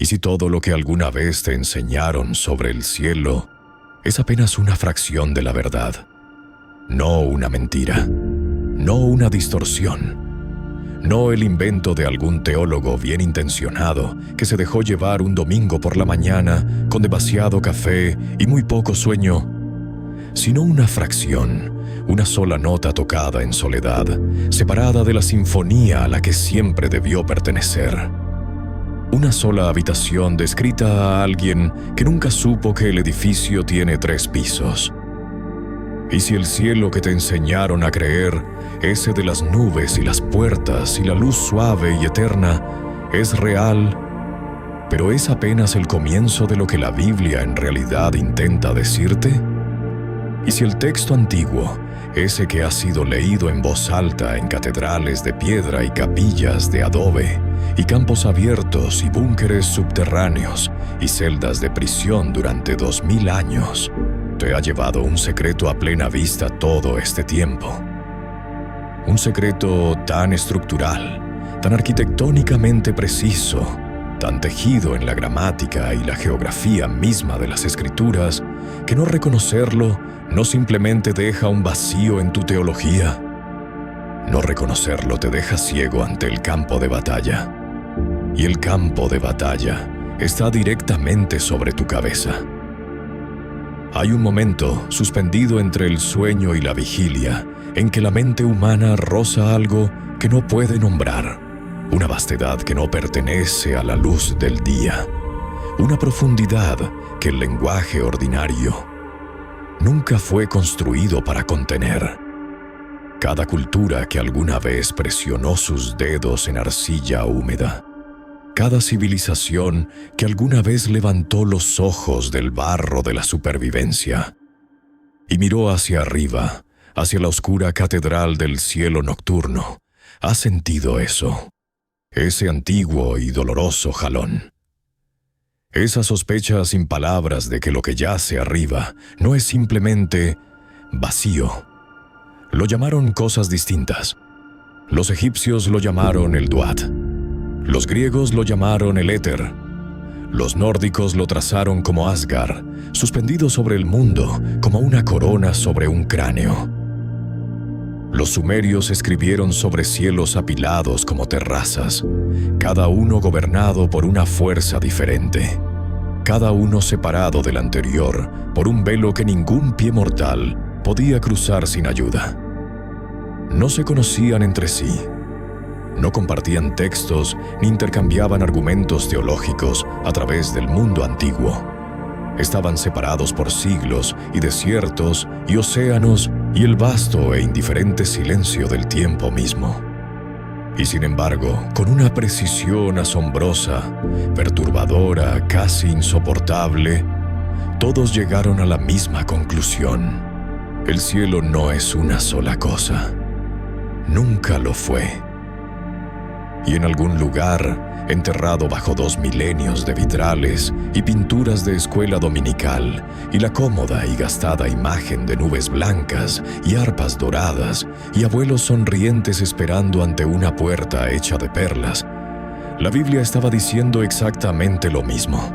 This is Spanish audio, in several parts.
¿Y si todo lo que alguna vez te enseñaron sobre el cielo es apenas una fracción de la verdad? No una mentira, no una distorsión, no el invento de algún teólogo bien intencionado que se dejó llevar un domingo por la mañana con demasiado café y muy poco sueño, sino una fracción, una sola nota tocada en soledad, separada de la sinfonía a la que siempre debió pertenecer. Una sola habitación descrita a alguien que nunca supo que el edificio tiene 3 pisos. Y si el cielo que te enseñaron a creer, ese de las nubes y las puertas y la luz suave y eterna, es real, pero es apenas el comienzo de lo que la Biblia en realidad intenta decirte. Y si el texto antiguo, ese que ha sido leído en voz alta en catedrales de piedra y capillas de adobe, y campos abiertos y búnkeres subterráneos y celdas de prisión durante 2000 años, te ha llevado un secreto a plena vista todo este tiempo. Un secreto tan estructural, tan arquitectónicamente preciso, tan tejido en la gramática y la geografía misma de las Escrituras, que no reconocerlo no simplemente deja un vacío en tu teología. No reconocerlo te deja ciego ante el campo de batalla. Y el campo de batalla está directamente sobre tu cabeza. Hay un momento, suspendido entre el sueño y la vigilia, en que la mente humana roza algo que no puede nombrar, una vastedad que no pertenece a la luz del día, una profundidad que el lenguaje ordinario nunca fue construido para contener. Cada cultura que alguna vez presionó sus dedos en arcilla húmeda, cada civilización que alguna vez levantó los ojos del barro de la supervivencia y miró hacia arriba, hacia la oscura catedral del cielo nocturno, ha sentido eso, ese antiguo y doloroso jalón. Esa sospecha sin palabras de que lo que yace arriba no es simplemente vacío. Lo llamaron cosas distintas. Los egipcios lo llamaron el Duat. Los griegos lo llamaron el éter. Los nórdicos lo trazaron como Asgard, suspendido sobre el mundo como una corona sobre un cráneo. Los sumerios escribieron sobre cielos apilados como terrazas, cada uno gobernado por una fuerza diferente, cada uno separado del anterior por un velo que ningún pie mortal podía cruzar sin ayuda. No se conocían entre sí, no compartían textos ni intercambiaban argumentos teológicos a través del mundo antiguo. Estaban separados por siglos y desiertos y océanos y el vasto e indiferente silencio del tiempo mismo. Y sin embargo, con una precisión asombrosa, perturbadora, casi insoportable, todos llegaron a la misma conclusión. El cielo no es una sola cosa. Nunca lo fue. Y en algún lugar, enterrado bajo 2 milenios de vitrales y pinturas de escuela dominical y la cómoda y gastada imagen de nubes blancas y arpas doradas y abuelos sonrientes esperando ante una puerta hecha de perlas, la Biblia estaba diciendo exactamente lo mismo.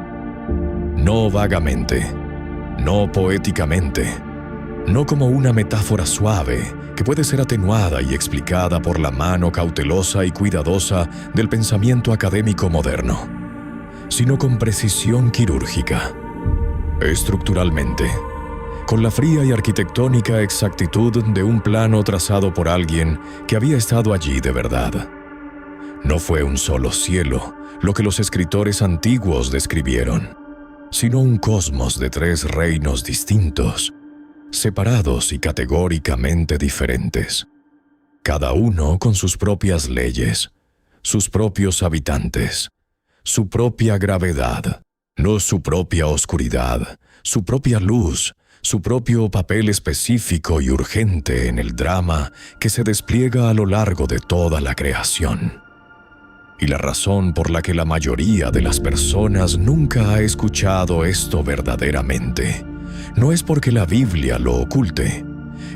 No vagamente, no poéticamente, no como una metáfora suave que puede ser atenuada y explicada por la mano cautelosa y cuidadosa del pensamiento académico moderno, sino con precisión quirúrgica, estructuralmente, con la fría y arquitectónica exactitud de un plano trazado por alguien que había estado allí de verdad. No fue un solo cielo lo que los escritores antiguos describieron, sino un cosmos de 3 reinos distintos, separados y categóricamente diferentes, cada uno con sus propias leyes, sus propios habitantes, su propia gravedad, no su propia oscuridad, su propia luz, su propio papel específico y urgente en el drama que se despliega a lo largo de toda la creación. Y la razón por la que la mayoría de las personas nunca ha escuchado esto verdaderamente no es porque la Biblia lo oculte,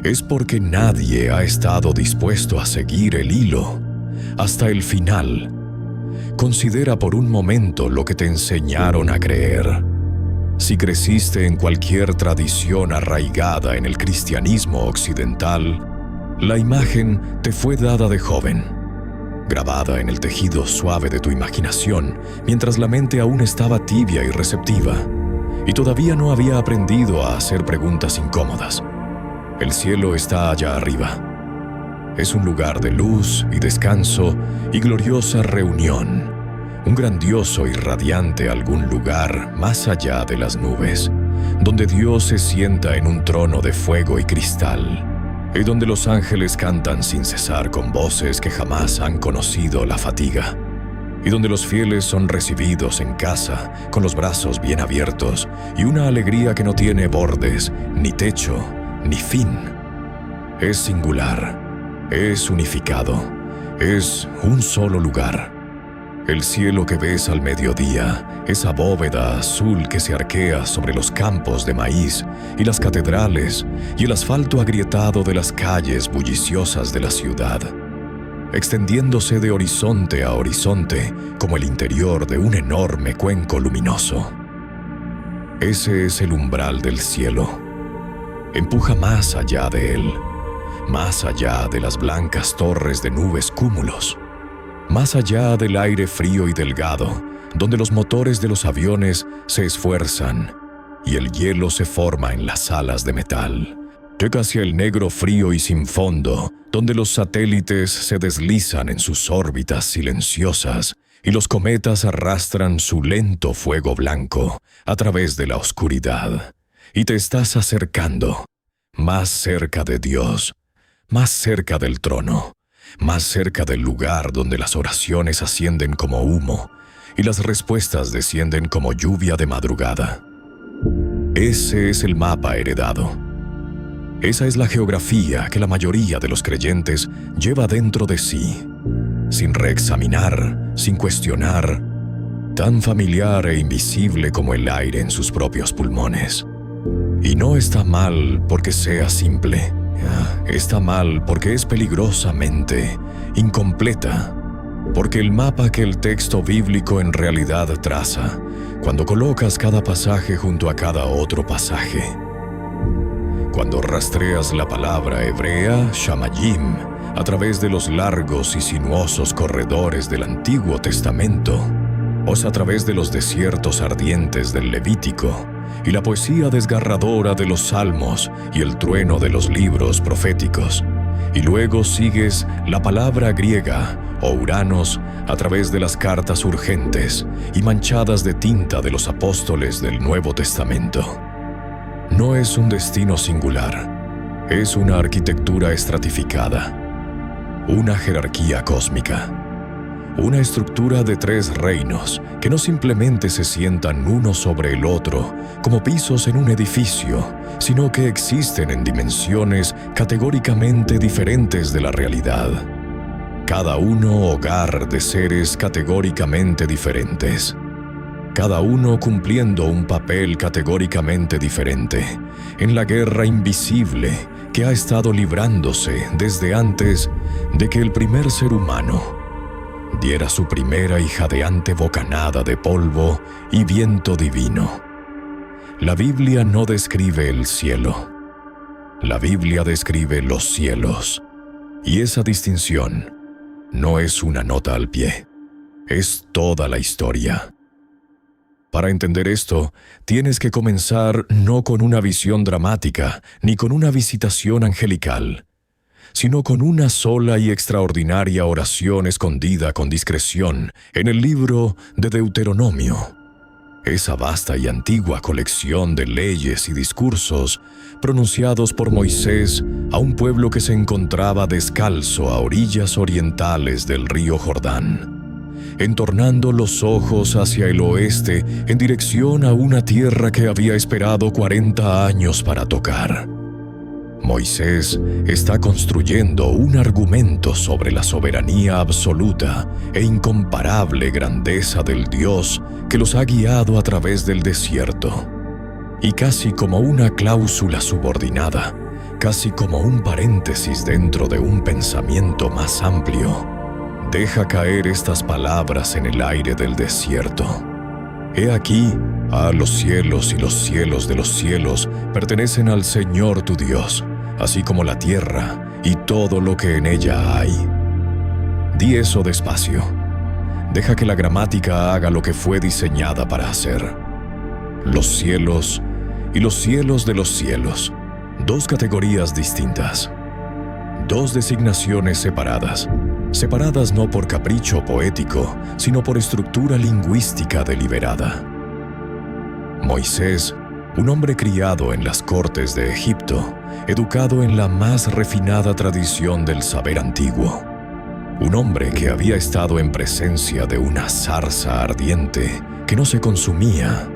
es porque nadie ha estado dispuesto a seguir el hilo hasta el final, considera por un momento lo que te enseñaron a creer. Si creciste en cualquier tradición arraigada en el cristianismo occidental, la imagen te fue dada de joven, grabada en el tejido suave de tu imaginación, mientras la mente aún estaba tibia y receptiva, y todavía no había aprendido a hacer preguntas incómodas. El cielo está allá arriba. Es un lugar de luz y descanso y gloriosa reunión, un grandioso y radiante algún lugar más allá de las nubes, donde Dios se sienta en un trono de fuego y cristal, y donde los ángeles cantan sin cesar con voces que jamás han conocido la fatiga, y donde los fieles son recibidos en casa con los brazos bien abiertos y una alegría que no tiene bordes, ni techo, ni fin. Es singular. Es unificado, es un solo lugar. El cielo que ves al mediodía, esa bóveda azul que se arquea sobre los campos de maíz y las catedrales y el asfalto agrietado de las calles bulliciosas de la ciudad, extendiéndose de horizonte a horizonte como el interior de un enorme cuenco luminoso. Ese es el umbral del cielo. Empuja más allá de él, más allá de las blancas torres de nubes cúmulos, más allá del aire frío y delgado, donde los motores de los aviones se esfuerzan y el hielo se forma en las alas de metal. Llega hacia el negro frío y sin fondo, donde los satélites se deslizan en sus órbitas silenciosas y los cometas arrastran su lento fuego blanco a través de la oscuridad. Y te estás acercando, más cerca de Dios, más cerca del trono, más cerca del lugar donde las oraciones ascienden como humo y las respuestas descienden como lluvia de madrugada. Ese es el mapa heredado. Esa es la geografía que la mayoría de los creyentes lleva dentro de sí, sin reexaminar, sin cuestionar, tan familiar e invisible como el aire en sus propios pulmones. Y no está mal porque sea simple. Está mal porque es peligrosamente incompleta, porque el mapa que el texto bíblico en realidad traza, cuando colocas cada pasaje junto a cada otro pasaje, cuando rastreas la palabra hebrea shamayim a través de los largos y sinuosos corredores del Antiguo Testamento, o a través de los desiertos ardientes del Levítico, y la poesía desgarradora de los salmos y el trueno de los libros proféticos, y luego sigues la palabra griega o uranos a través de las cartas urgentes y manchadas de tinta de los apóstoles del Nuevo Testamento. No es un destino singular, es una arquitectura estratificada, una jerarquía cósmica. Una estructura de 3 reinos que no simplemente se sientan uno sobre el otro como pisos en un edificio, sino que existen en dimensiones categóricamente diferentes de la realidad. Cada uno hogar de seres categóricamente diferentes. Cada uno cumpliendo un papel categóricamente diferente en la guerra invisible que ha estado librándose desde antes de que el primer ser humano diera su primera y jadeante bocanada de polvo y viento divino. La Biblia no describe el cielo. La Biblia describe los cielos. Y esa distinción no es una nota al pie. Es toda la historia. Para entender esto, tienes que comenzar no con una visión dramática, ni con una visitación angelical, sino con una sola y extraordinaria oración escondida con discreción en el libro de Deuteronomio, esa vasta y antigua colección de leyes y discursos pronunciados por Moisés a un pueblo que se encontraba descalzo a orillas orientales del río Jordán, entornando los ojos hacia el oeste en dirección a una tierra que había esperado 40 años para tocar. Moisés está construyendo un argumento sobre la soberanía absoluta e incomparable grandeza del Dios que los ha guiado a través del desierto. Y casi como una cláusula subordinada, casi como un paréntesis dentro de un pensamiento más amplio, deja caer estas palabras en el aire del desierto. He aquí, los cielos y los cielos de los cielos pertenecen al Señor tu Dios, así como la tierra y todo lo que en ella hay. Di eso despacio. Deja que la gramática haga lo que fue diseñada para hacer. Los cielos y los cielos de los cielos, dos categorías distintas. Dos designaciones separadas no por capricho poético, sino por estructura lingüística deliberada. Moisés, un hombre criado en las cortes de Egipto, educado en la más refinada tradición del saber antiguo. Un hombre que había estado en presencia de una zarza ardiente que no se consumía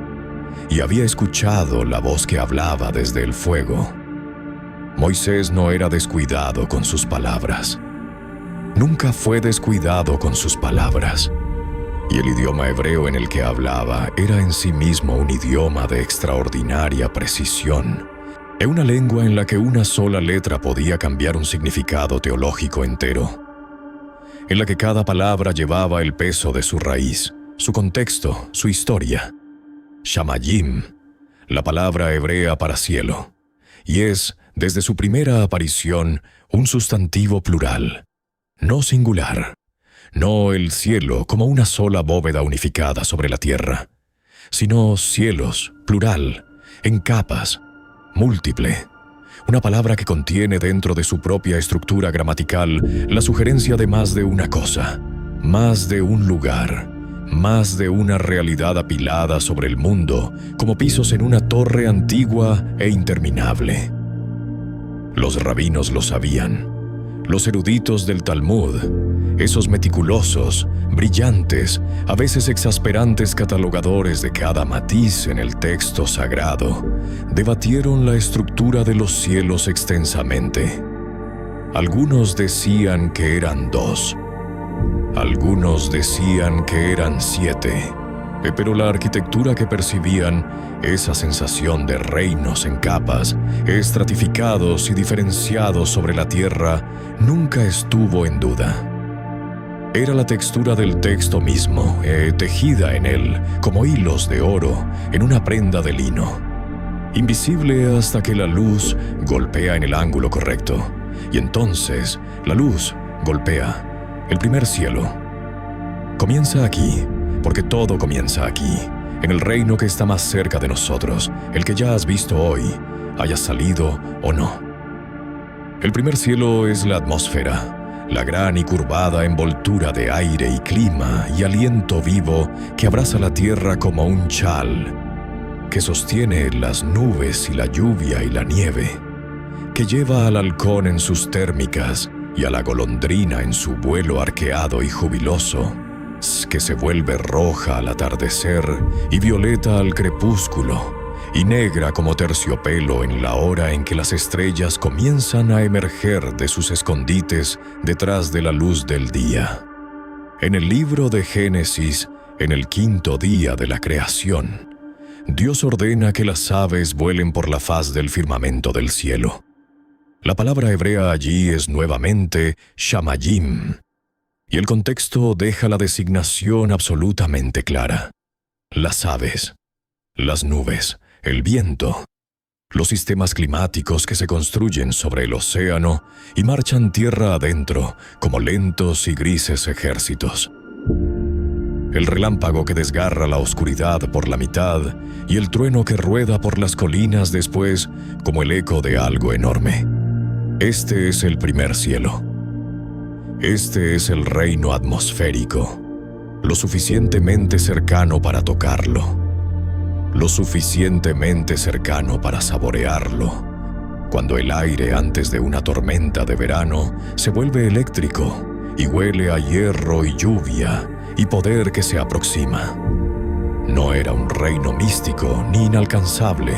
y había escuchado la voz que hablaba desde el fuego. Moisés no era descuidado con sus palabras. Nunca fue descuidado con sus palabras. Y el idioma hebreo en el que hablaba era en sí mismo un idioma de extraordinaria precisión, una lengua en la que una sola letra podía cambiar un significado teológico entero, en la que cada palabra llevaba el peso de su raíz, su contexto, su historia. Shamayim, la palabra hebrea para cielo, y es, desde su primera aparición, un sustantivo plural, no singular. No el cielo como una sola bóveda unificada sobre la tierra, sino cielos, plural, en capas, múltiple. Una palabra que contiene dentro de su propia estructura gramatical la sugerencia de más de una cosa, más de un lugar, más de una realidad apilada sobre el mundo como pisos en una torre antigua e interminable. Los rabinos lo sabían. Los eruditos del Talmud, esos meticulosos, brillantes, a veces exasperantes catalogadores de cada matiz en el texto sagrado, debatieron la estructura de los cielos extensamente. Algunos decían que eran 2, algunos decían que eran 7, pero la arquitectura que percibían, esa sensación de reinos en capas, estratificados y diferenciados sobre la tierra, nunca estuvo en duda. Era la textura del texto mismo, tejida en él, como hilos de oro, en una prenda de lino. Invisible hasta que la luz golpea en el ángulo correcto, y entonces la luz golpea el primer cielo. Comienza aquí, porque todo comienza aquí, en el reino que está más cerca de nosotros, el que ya has visto hoy, hayas salido o no. El primer cielo es la atmósfera, la gran y curvada envoltura de aire y clima y aliento vivo que abraza la tierra como un chal, que sostiene las nubes y la lluvia y la nieve, que lleva al halcón en sus térmicas y a la golondrina en su vuelo arqueado y jubiloso, que se vuelve roja al atardecer y violeta al crepúsculo, y negra como terciopelo en la hora en que las estrellas comienzan a emerger de sus escondites detrás de la luz del día. En el libro de Génesis, en el 5º día de la creación, Dios ordena que las aves vuelen por la faz del firmamento del cielo. La palabra hebrea allí es nuevamente shamayim, y el contexto deja la designación absolutamente clara. Las aves, las nubes, el viento, los sistemas climáticos que se construyen sobre el océano y marchan tierra adentro como lentos y grises ejércitos. El relámpago que desgarra la oscuridad por la mitad y el trueno que rueda por las colinas después como el eco de algo enorme. Este es el primer cielo. Este es el reino atmosférico, lo suficientemente cercano para tocarlo, lo suficientemente cercano para saborearlo, cuando el aire antes de una tormenta de verano se vuelve eléctrico y huele a hierro y lluvia y poder que se aproxima. No era un reino místico ni inalcanzable,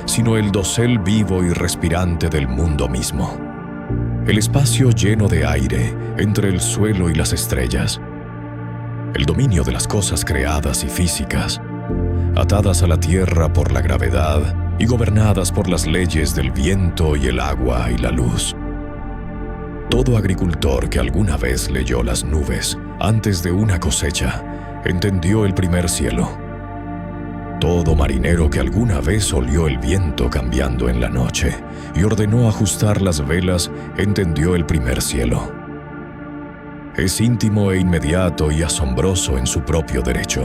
sino el dosel vivo y respirante del mundo mismo. El espacio lleno de aire entre el suelo y las estrellas. El dominio de las cosas creadas y físicas, atadas a la tierra por la gravedad y gobernadas por las leyes del viento y el agua y la luz. Todo agricultor que alguna vez leyó las nubes, antes de una cosecha, entendió el primer cielo. Todo marinero que alguna vez olió el viento cambiando en la noche y ordenó ajustar las velas, entendió el primer cielo. Es íntimo e inmediato y asombroso en su propio derecho.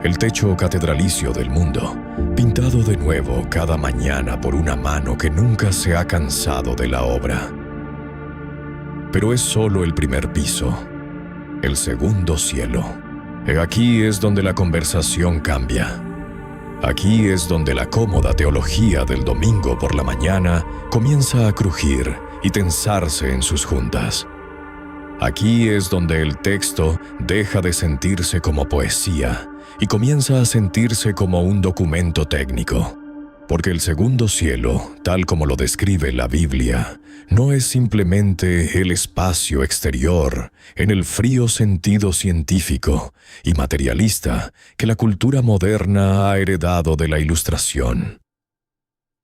El techo catedralicio del mundo, pintado de nuevo cada mañana por una mano que nunca se ha cansado de la obra. Pero es solo el primer piso, el segundo cielo. Aquí es donde la conversación cambia. Aquí es donde la cómoda teología del domingo por la mañana comienza a crujir y tensarse en sus juntas. Aquí es donde el texto deja de sentirse como poesía y comienza a sentirse como un documento técnico. Porque el segundo cielo, tal como lo describe la Biblia, no es simplemente el espacio exterior en el frío sentido científico y materialista que la cultura moderna ha heredado de la Ilustración.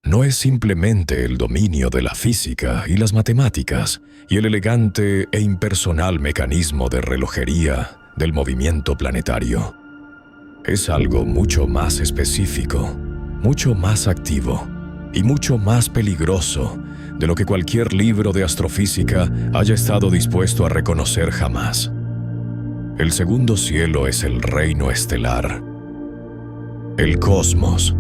No es simplemente el dominio de la física y las matemáticas y el elegante e impersonal mecanismo de relojería del movimiento planetario. Es algo mucho más específico, mucho más activo y mucho más peligroso de lo que cualquier libro de astrofísica haya estado dispuesto a reconocer jamás. El segundo cielo es el reino estelar, el cosmos,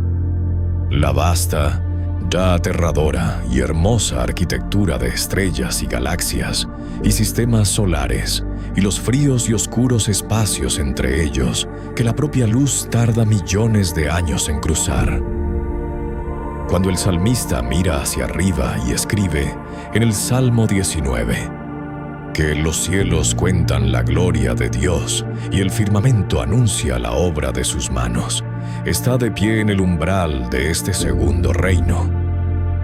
la vasta, ya aterradora y hermosa arquitectura de estrellas y galaxias y sistemas solares y los fríos y oscuros espacios entre ellos que la propia luz tarda millones de años en cruzar. Cuando el salmista mira hacia arriba y escribe en el Salmo 19 que los cielos cuentan la gloria de Dios y el firmamento anuncia la obra de sus manos, está de pie en el umbral de este segundo reino.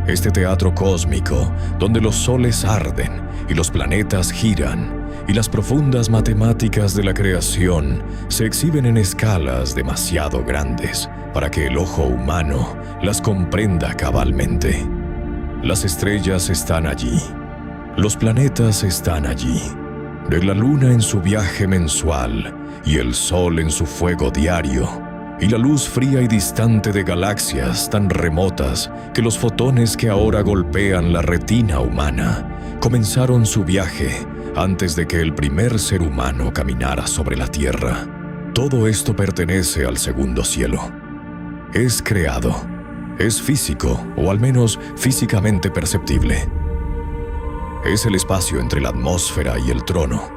Este teatro cósmico donde los soles arden y los planetas giran y las profundas matemáticas de la creación se exhiben en escalas demasiado grandes para que el ojo humano las comprenda cabalmente. Las estrellas están allí, los planetas están allí, de la luna en su viaje mensual y el sol en su fuego diario, y la luz fría y distante de galaxias tan remotas que los fotones que ahora golpean la retina humana comenzaron su viaje antes de que el primer ser humano caminara sobre la Tierra. Todo esto pertenece al segundo cielo. Es creado, es físico, o al menos físicamente perceptible. Es el espacio entre la atmósfera y el trono,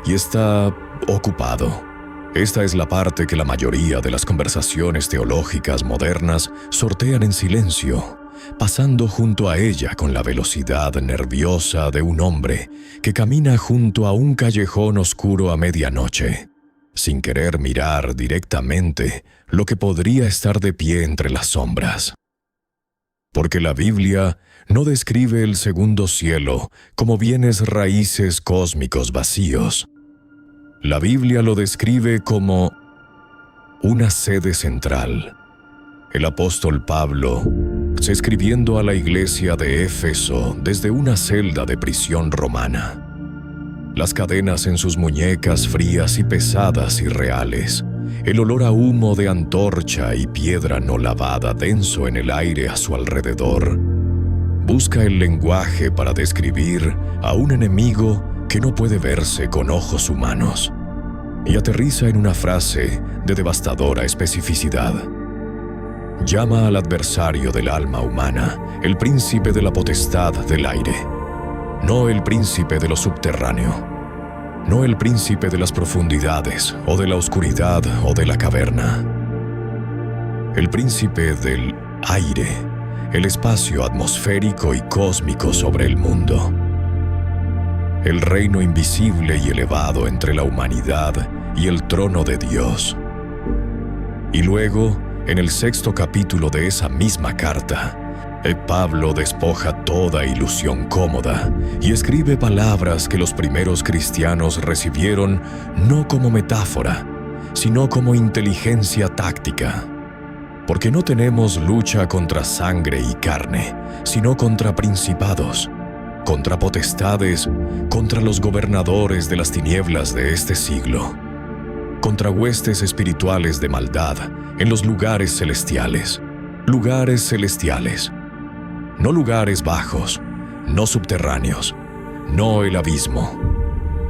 y está ocupado. Esta es la parte que la mayoría de las conversaciones teológicas modernas sortean en silencio, pasando junto a ella con la velocidad nerviosa de un hombre que camina junto a un callejón oscuro a medianoche, sin querer mirar directamente lo que podría estar de pie entre las sombras. Porque la Biblia no describe el segundo cielo como bienes raíces cósmicos vacíos. La Biblia lo describe como una sede central. El apóstol Pablo, escribiendo a la iglesia de Éfeso desde una celda de prisión romana. Las cadenas en sus muñecas frías y pesadas y reales, el olor a humo de antorcha y piedra no lavada denso en el aire a su alrededor. Busca el lenguaje para describir a un enemigo que no puede verse con ojos humanos, y aterriza en una frase de devastadora especificidad. Llama al adversario del alma humana el príncipe de la potestad del aire, no el príncipe de lo subterráneo, no el príncipe de las profundidades o de la oscuridad o de la caverna. El príncipe del aire, el espacio atmosférico y cósmico sobre el mundo. El reino invisible y elevado entre la humanidad y el trono de Dios. Y luego, en el 6º capítulo de esa misma carta, Pablo despoja toda ilusión cómoda y escribe palabras que los primeros cristianos recibieron no como metáfora, sino como inteligencia táctica. Porque no tenemos lucha contra sangre y carne, sino contra principados, contra potestades, contra los gobernadores de las tinieblas de este siglo, contra huestes espirituales de maldad en los lugares celestiales, no lugares bajos, no subterráneos, no el abismo,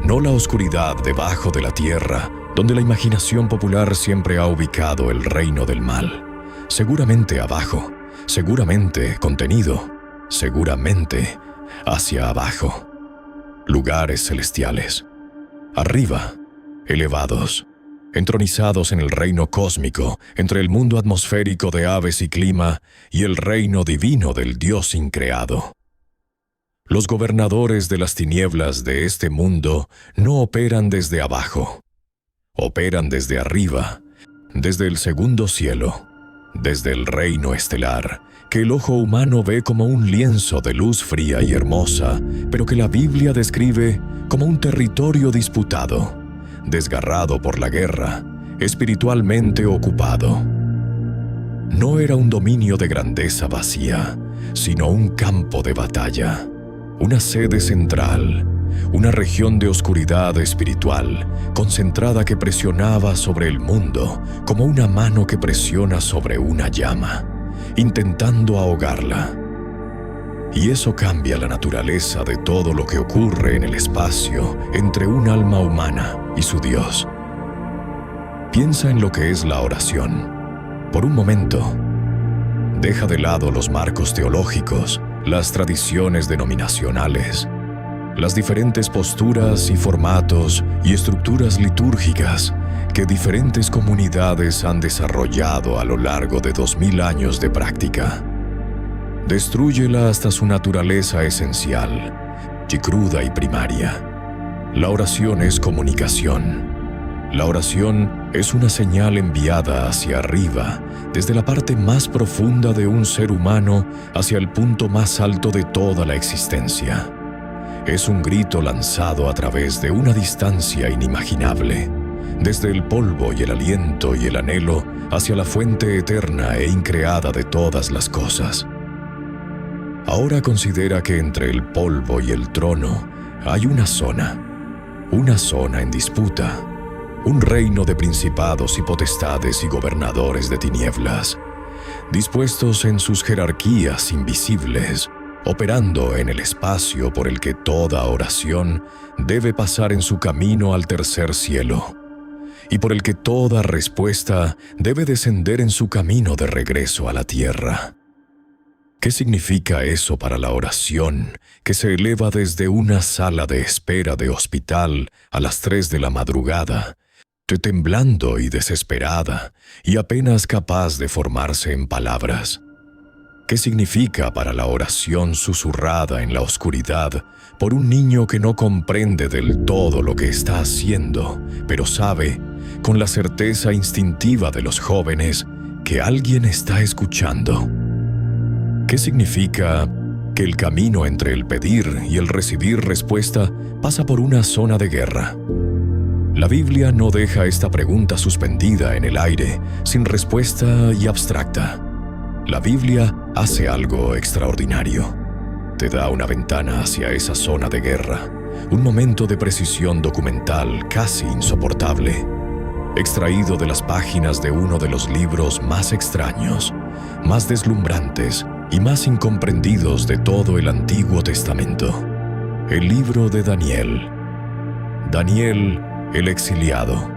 no la oscuridad debajo de la tierra, donde la imaginación popular siempre ha ubicado el reino del mal. Seguramente abajo, seguramente contenido, seguramente hacia abajo. Lugares celestiales. Arriba, elevados, entronizados en el reino cósmico, entre el mundo atmosférico de aves y clima y el reino divino del Dios increado. Los gobernadores de las tinieblas de este mundo no operan desde abajo. Operan desde arriba, desde el segundo cielo, desde el reino estelar, que el ojo humano ve como un lienzo de luz fría y hermosa, pero que la Biblia describe como un territorio disputado, desgarrado por la guerra, espiritualmente ocupado. No era un dominio de grandeza vacía, sino un campo de batalla, una sede central, una región de oscuridad espiritual, concentrada que presionaba sobre el mundo como una mano que presiona sobre una llama, intentando ahogarla. Y eso cambia la naturaleza de todo lo que ocurre en el espacio entre un alma humana y su Dios. Piensa en lo que es la oración. Por un momento, deja de lado los marcos teológicos, las tradiciones denominacionales, las diferentes posturas y formatos y estructuras litúrgicas que diferentes comunidades han desarrollado a lo largo de 2000 años de práctica. Destrúyela hasta su naturaleza esencial, y cruda y primaria. La oración es comunicación. La oración es una señal enviada hacia arriba, desde la parte más profunda de un ser humano hacia el punto más alto de toda la existencia. Es un grito lanzado a través de una distancia inimaginable, desde el polvo y el aliento y el anhelo hacia la fuente eterna e increada de todas las cosas. Ahora considera que entre el polvo y el trono hay una zona en disputa, un reino de principados y potestades y gobernadores de tinieblas, dispuestos en sus jerarquías invisibles, operando en el espacio por el que toda oración debe pasar en su camino al tercer cielo, y por el que toda respuesta debe descender en su camino de regreso a la tierra. ¿Qué significa eso para la oración que se eleva desde una sala de espera de hospital a las 3 de la madrugada, temblando y desesperada, y apenas capaz de formarse en palabras? ¿Qué significa para la oración susurrada en la oscuridad por un niño que no comprende del todo lo que está haciendo, pero sabe, con la certeza instintiva de los jóvenes, que alguien está escuchando? ¿Qué significa que el camino entre el pedir y el recibir respuesta pasa por una zona de guerra? La Biblia no deja esta pregunta suspendida en el aire, sin respuesta y abstracta. La Biblia hace algo extraordinario. Te da una ventana hacia esa zona de guerra, un momento de precisión documental casi insoportable, extraído de las páginas de uno de los libros más extraños, más deslumbrantes y más incomprendidos de todo el Antiguo Testamento, el libro de Daniel. Daniel, el exiliado.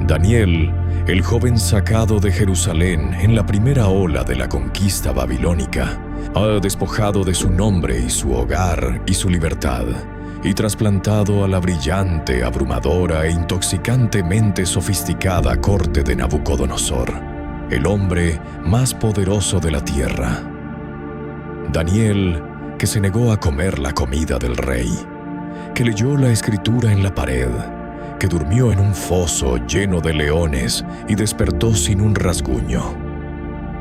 Daniel, el joven sacado de Jerusalén en la primera ola de la conquista babilónica, despojado de su nombre y su hogar y su libertad, y trasplantado a la brillante, abrumadora e intoxicantemente sofisticada corte de Nabucodonosor, el hombre más poderoso de la tierra. Daniel, que se negó a comer la comida del rey, que leyó la escritura en la pared, que durmió en un foso lleno de leones y despertó sin un rasguño,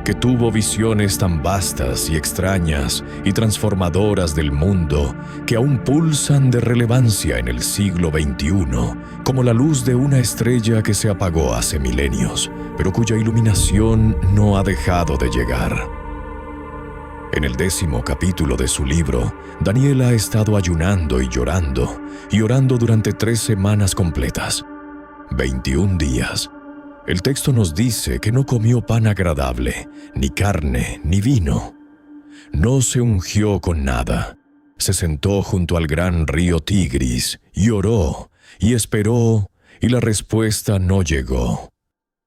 que tuvo visiones tan vastas y extrañas y transformadoras del mundo que aún pulsan de relevancia en el siglo XXI, como la luz de una estrella que se apagó hace milenios, pero cuya iluminación no ha dejado de llegar. En el 10º capítulo de su libro, Daniel ha estado ayunando y orando durante 3 semanas completas, 21 días. El texto nos dice que no comió pan agradable, ni carne, ni vino. No se ungió con nada. Se sentó junto al gran río Tigris y oró, y esperó, y la respuesta no llegó.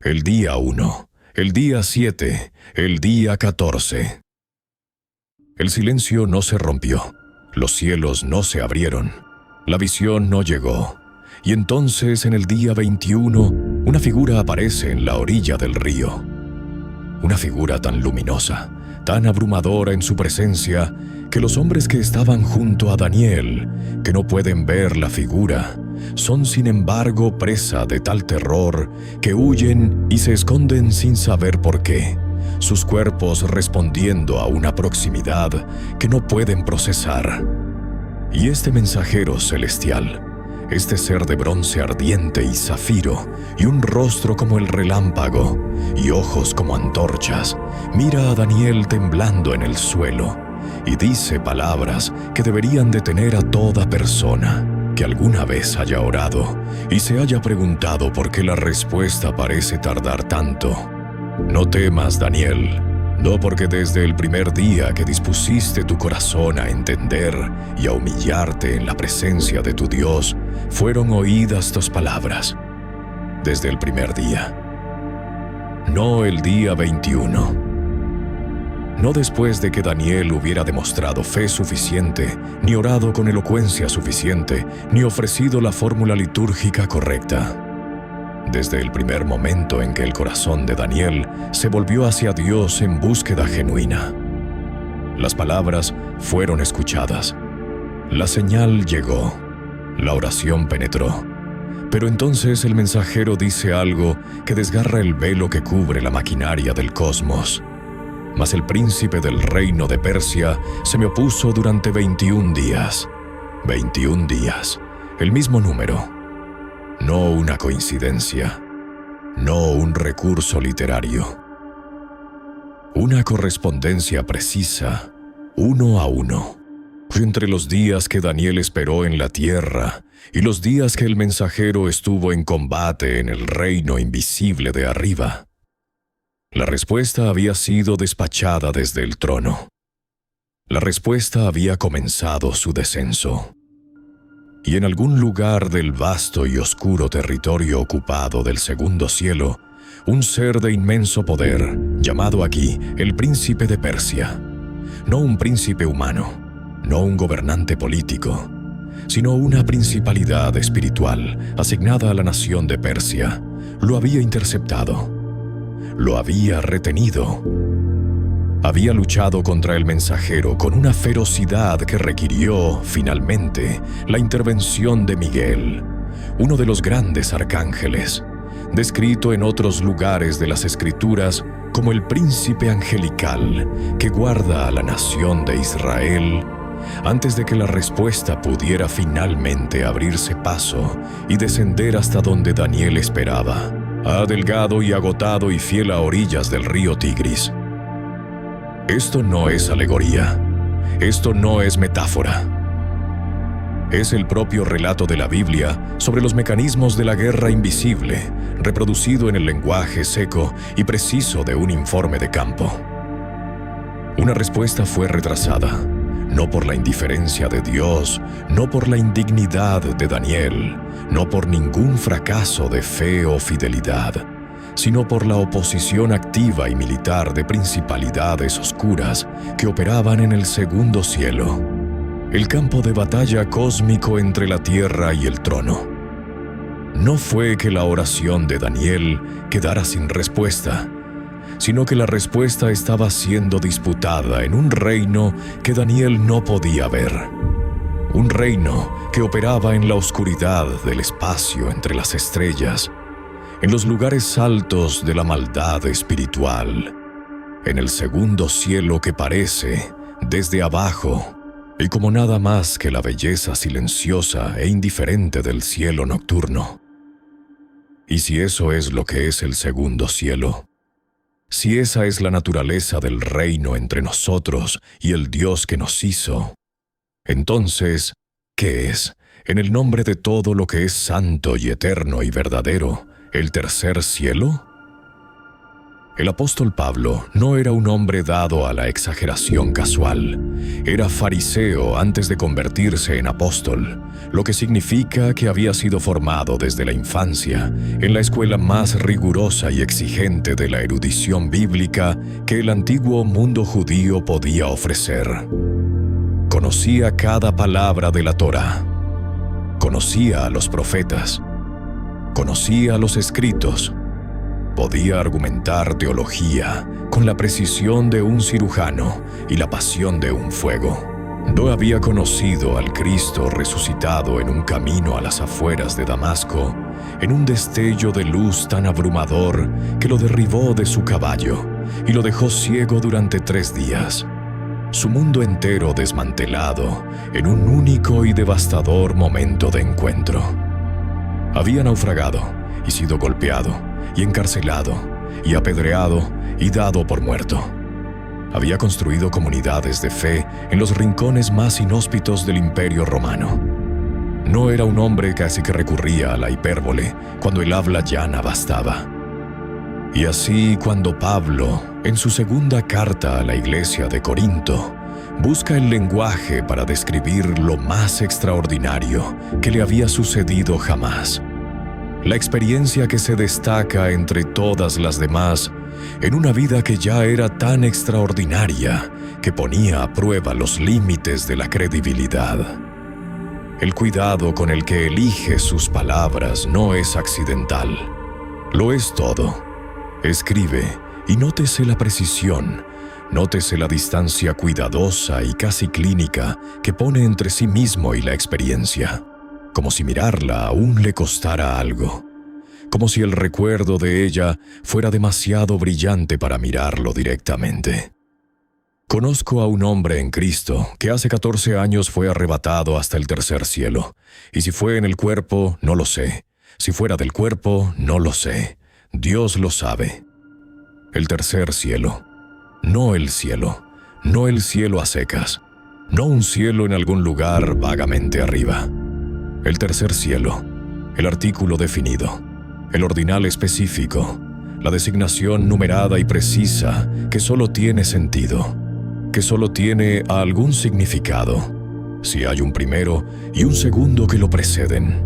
El día 1, el día 7, el día 14. El silencio no se rompió, los cielos no se abrieron, la visión no llegó, y entonces en el día 21 una figura aparece en la orilla del río. Una figura tan luminosa, tan abrumadora en su presencia, que los hombres que estaban junto a Daniel, que no pueden ver la figura, son sin embargo presa de tal terror que huyen y se esconden sin saber por qué, sus cuerpos respondiendo a una proximidad que no pueden procesar. Y este mensajero celestial, este ser de bronce ardiente y zafiro, y un rostro como el relámpago, y ojos como antorchas, mira a Daniel temblando en el suelo, y dice palabras que deberían detener a toda persona que alguna vez haya orado y se haya preguntado por qué la respuesta parece tardar tanto. No temas, Daniel, no porque desde el primer día que dispusiste tu corazón a entender y a humillarte en la presencia de tu Dios, fueron oídas tus palabras. Desde el primer día. No el día 21. No después de que Daniel hubiera demostrado fe suficiente, ni orado con elocuencia suficiente, ni ofrecido la fórmula litúrgica correcta. Desde el primer momento en que el corazón de Daniel se volvió hacia Dios en búsqueda genuina. Las palabras fueron escuchadas. La señal llegó. La oración penetró. Pero entonces el mensajero dice algo que desgarra el velo que cubre la maquinaria del cosmos. Mas el príncipe del reino de Persia se me opuso durante 21 días. 21 días. El mismo número. No una coincidencia. No un recurso literario. Una correspondencia precisa, 1 a 1, entre los días que Daniel esperó en la tierra y los días que el mensajero estuvo en combate en el reino invisible de arriba. La respuesta había sido despachada desde el trono. La respuesta había comenzado su descenso. Y en algún lugar del vasto y oscuro territorio ocupado del segundo cielo, un ser de inmenso poder, llamado aquí el príncipe de Persia, no un príncipe humano, no un gobernante político, sino una principalidad espiritual asignada a la nación de Persia, lo había interceptado. Lo había retenido. Había luchado contra el mensajero con una ferocidad que requirió, finalmente, la intervención de Miguel, uno de los grandes arcángeles, descrito en otros lugares de las Escrituras como el príncipe angelical que guarda a la nación de Israel antes de que la respuesta pudiera finalmente abrirse paso y descender hasta donde Daniel esperaba, adelgado y agotado y fiel a orillas del río Tigris. Esto no es alegoría. Esto no es metáfora. Es el propio relato de la Biblia sobre los mecanismos de la guerra invisible, reproducido en el lenguaje seco y preciso de un informe de campo. Una respuesta fue retrasada, no por la indiferencia de Dios, no por la indignidad de Daniel, no por ningún fracaso de fe o fidelidad, sino por la oposición activa y militar de principalidades oscuras que operaban en el segundo cielo, el campo de batalla cósmico entre la tierra y el trono. No fue que la oración de Daniel quedara sin respuesta, sino que la respuesta estaba siendo disputada en un reino que Daniel no podía ver. Un reino que operaba en la oscuridad del espacio entre las estrellas, en los lugares altos de la maldad espiritual, en el segundo cielo que parece, desde abajo, y como nada más que la belleza silenciosa e indiferente del cielo nocturno. Y si eso es lo que es el segundo cielo, si esa es la naturaleza del reino entre nosotros y el Dios que nos hizo, entonces, ¿qué es, en el nombre de todo lo que es santo y eterno y verdadero, el tercer cielo? El apóstol Pablo no era un hombre dado a la exageración casual. Era fariseo antes de convertirse en apóstol, lo que significa que había sido formado desde la infancia en la escuela más rigurosa y exigente de la erudición bíblica que el antiguo mundo judío podía ofrecer. Conocía cada palabra de la Torá. Conocía a los profetas. Conocía los escritos. Podía argumentar teología con la precisión de un cirujano y la pasión de un fuego. No había conocido al Cristo resucitado en un camino a las afueras de Damasco, en un destello de luz tan abrumador que lo derribó de su caballo y lo dejó ciego durante 3 días. Su mundo entero desmantelado en un único y devastador momento de encuentro. Había naufragado y sido golpeado y encarcelado, y apedreado, y dado por muerto. Había construido comunidades de fe en los rincones más inhóspitos del Imperio Romano. No era un hombre casi que recurría a la hipérbole cuando el habla llana bastaba. Y así, cuando Pablo, en su segunda carta a la iglesia de Corinto, busca el lenguaje para describir lo más extraordinario que le había sucedido jamás, la experiencia que se destaca entre todas las demás en una vida que ya era tan extraordinaria que ponía a prueba los límites de la credibilidad. El cuidado con el que elige sus palabras no es accidental, lo es todo. Escribe y nótese la precisión, nótese la distancia cuidadosa y casi clínica que pone entre sí mismo y la experiencia. Como si mirarla aún le costara algo, como si el recuerdo de ella fuera demasiado brillante para mirarlo directamente. Conozco a un hombre en Cristo que hace 14 años fue arrebatado hasta el tercer cielo, y si fue en el cuerpo, no lo sé. Si fuera del cuerpo, no lo sé. Dios lo sabe. El tercer cielo, no el cielo a secas, no un cielo en algún lugar vagamente arriba. El tercer cielo, el artículo definido, el ordinal específico, la designación numerada y precisa que solo tiene sentido, que solo tiene algún significado, si hay un primero y un segundo que lo preceden.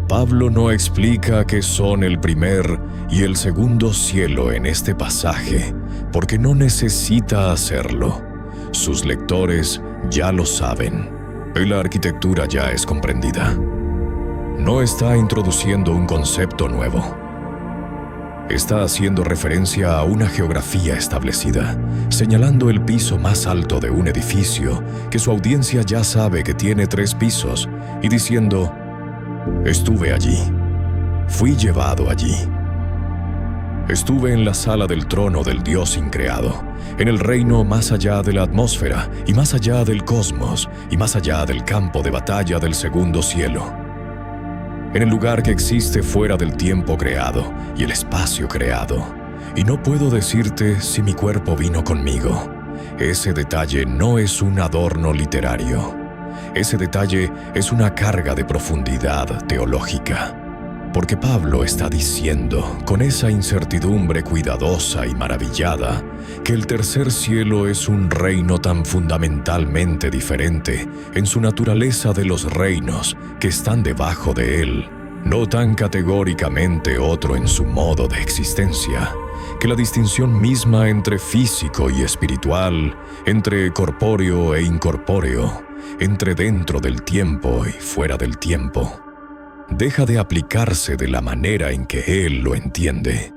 Pablo no explica qué son el primer y el segundo cielo en este pasaje, porque no necesita hacerlo. Sus lectores ya lo saben. Y la arquitectura ya es comprendida. No está introduciendo un concepto nuevo. Está haciendo referencia a una geografía establecida, señalando el piso más alto de un edificio que su audiencia ya sabe que tiene 3 pisos, y diciendo: estuve allí, fui llevado allí. Estuve en la sala del trono del Dios increado, en el reino más allá de la atmósfera y más allá del cosmos y más allá del campo de batalla del segundo cielo. En el lugar que existe fuera del tiempo creado y el espacio creado. Y no puedo decirte si mi cuerpo vino conmigo. Ese detalle no es un adorno literario. Ese detalle es una carga de profundidad teológica. Porque Pablo está diciendo, con esa incertidumbre cuidadosa y maravillada, que el tercer cielo es un reino tan fundamentalmente diferente en su naturaleza de los reinos que están debajo de él, no tan categóricamente otro en su modo de existencia, que la distinción misma entre físico y espiritual, entre corpóreo e incorpóreo, entre dentro del tiempo y fuera del tiempo, deja de aplicarse de la manera en que él lo entiende.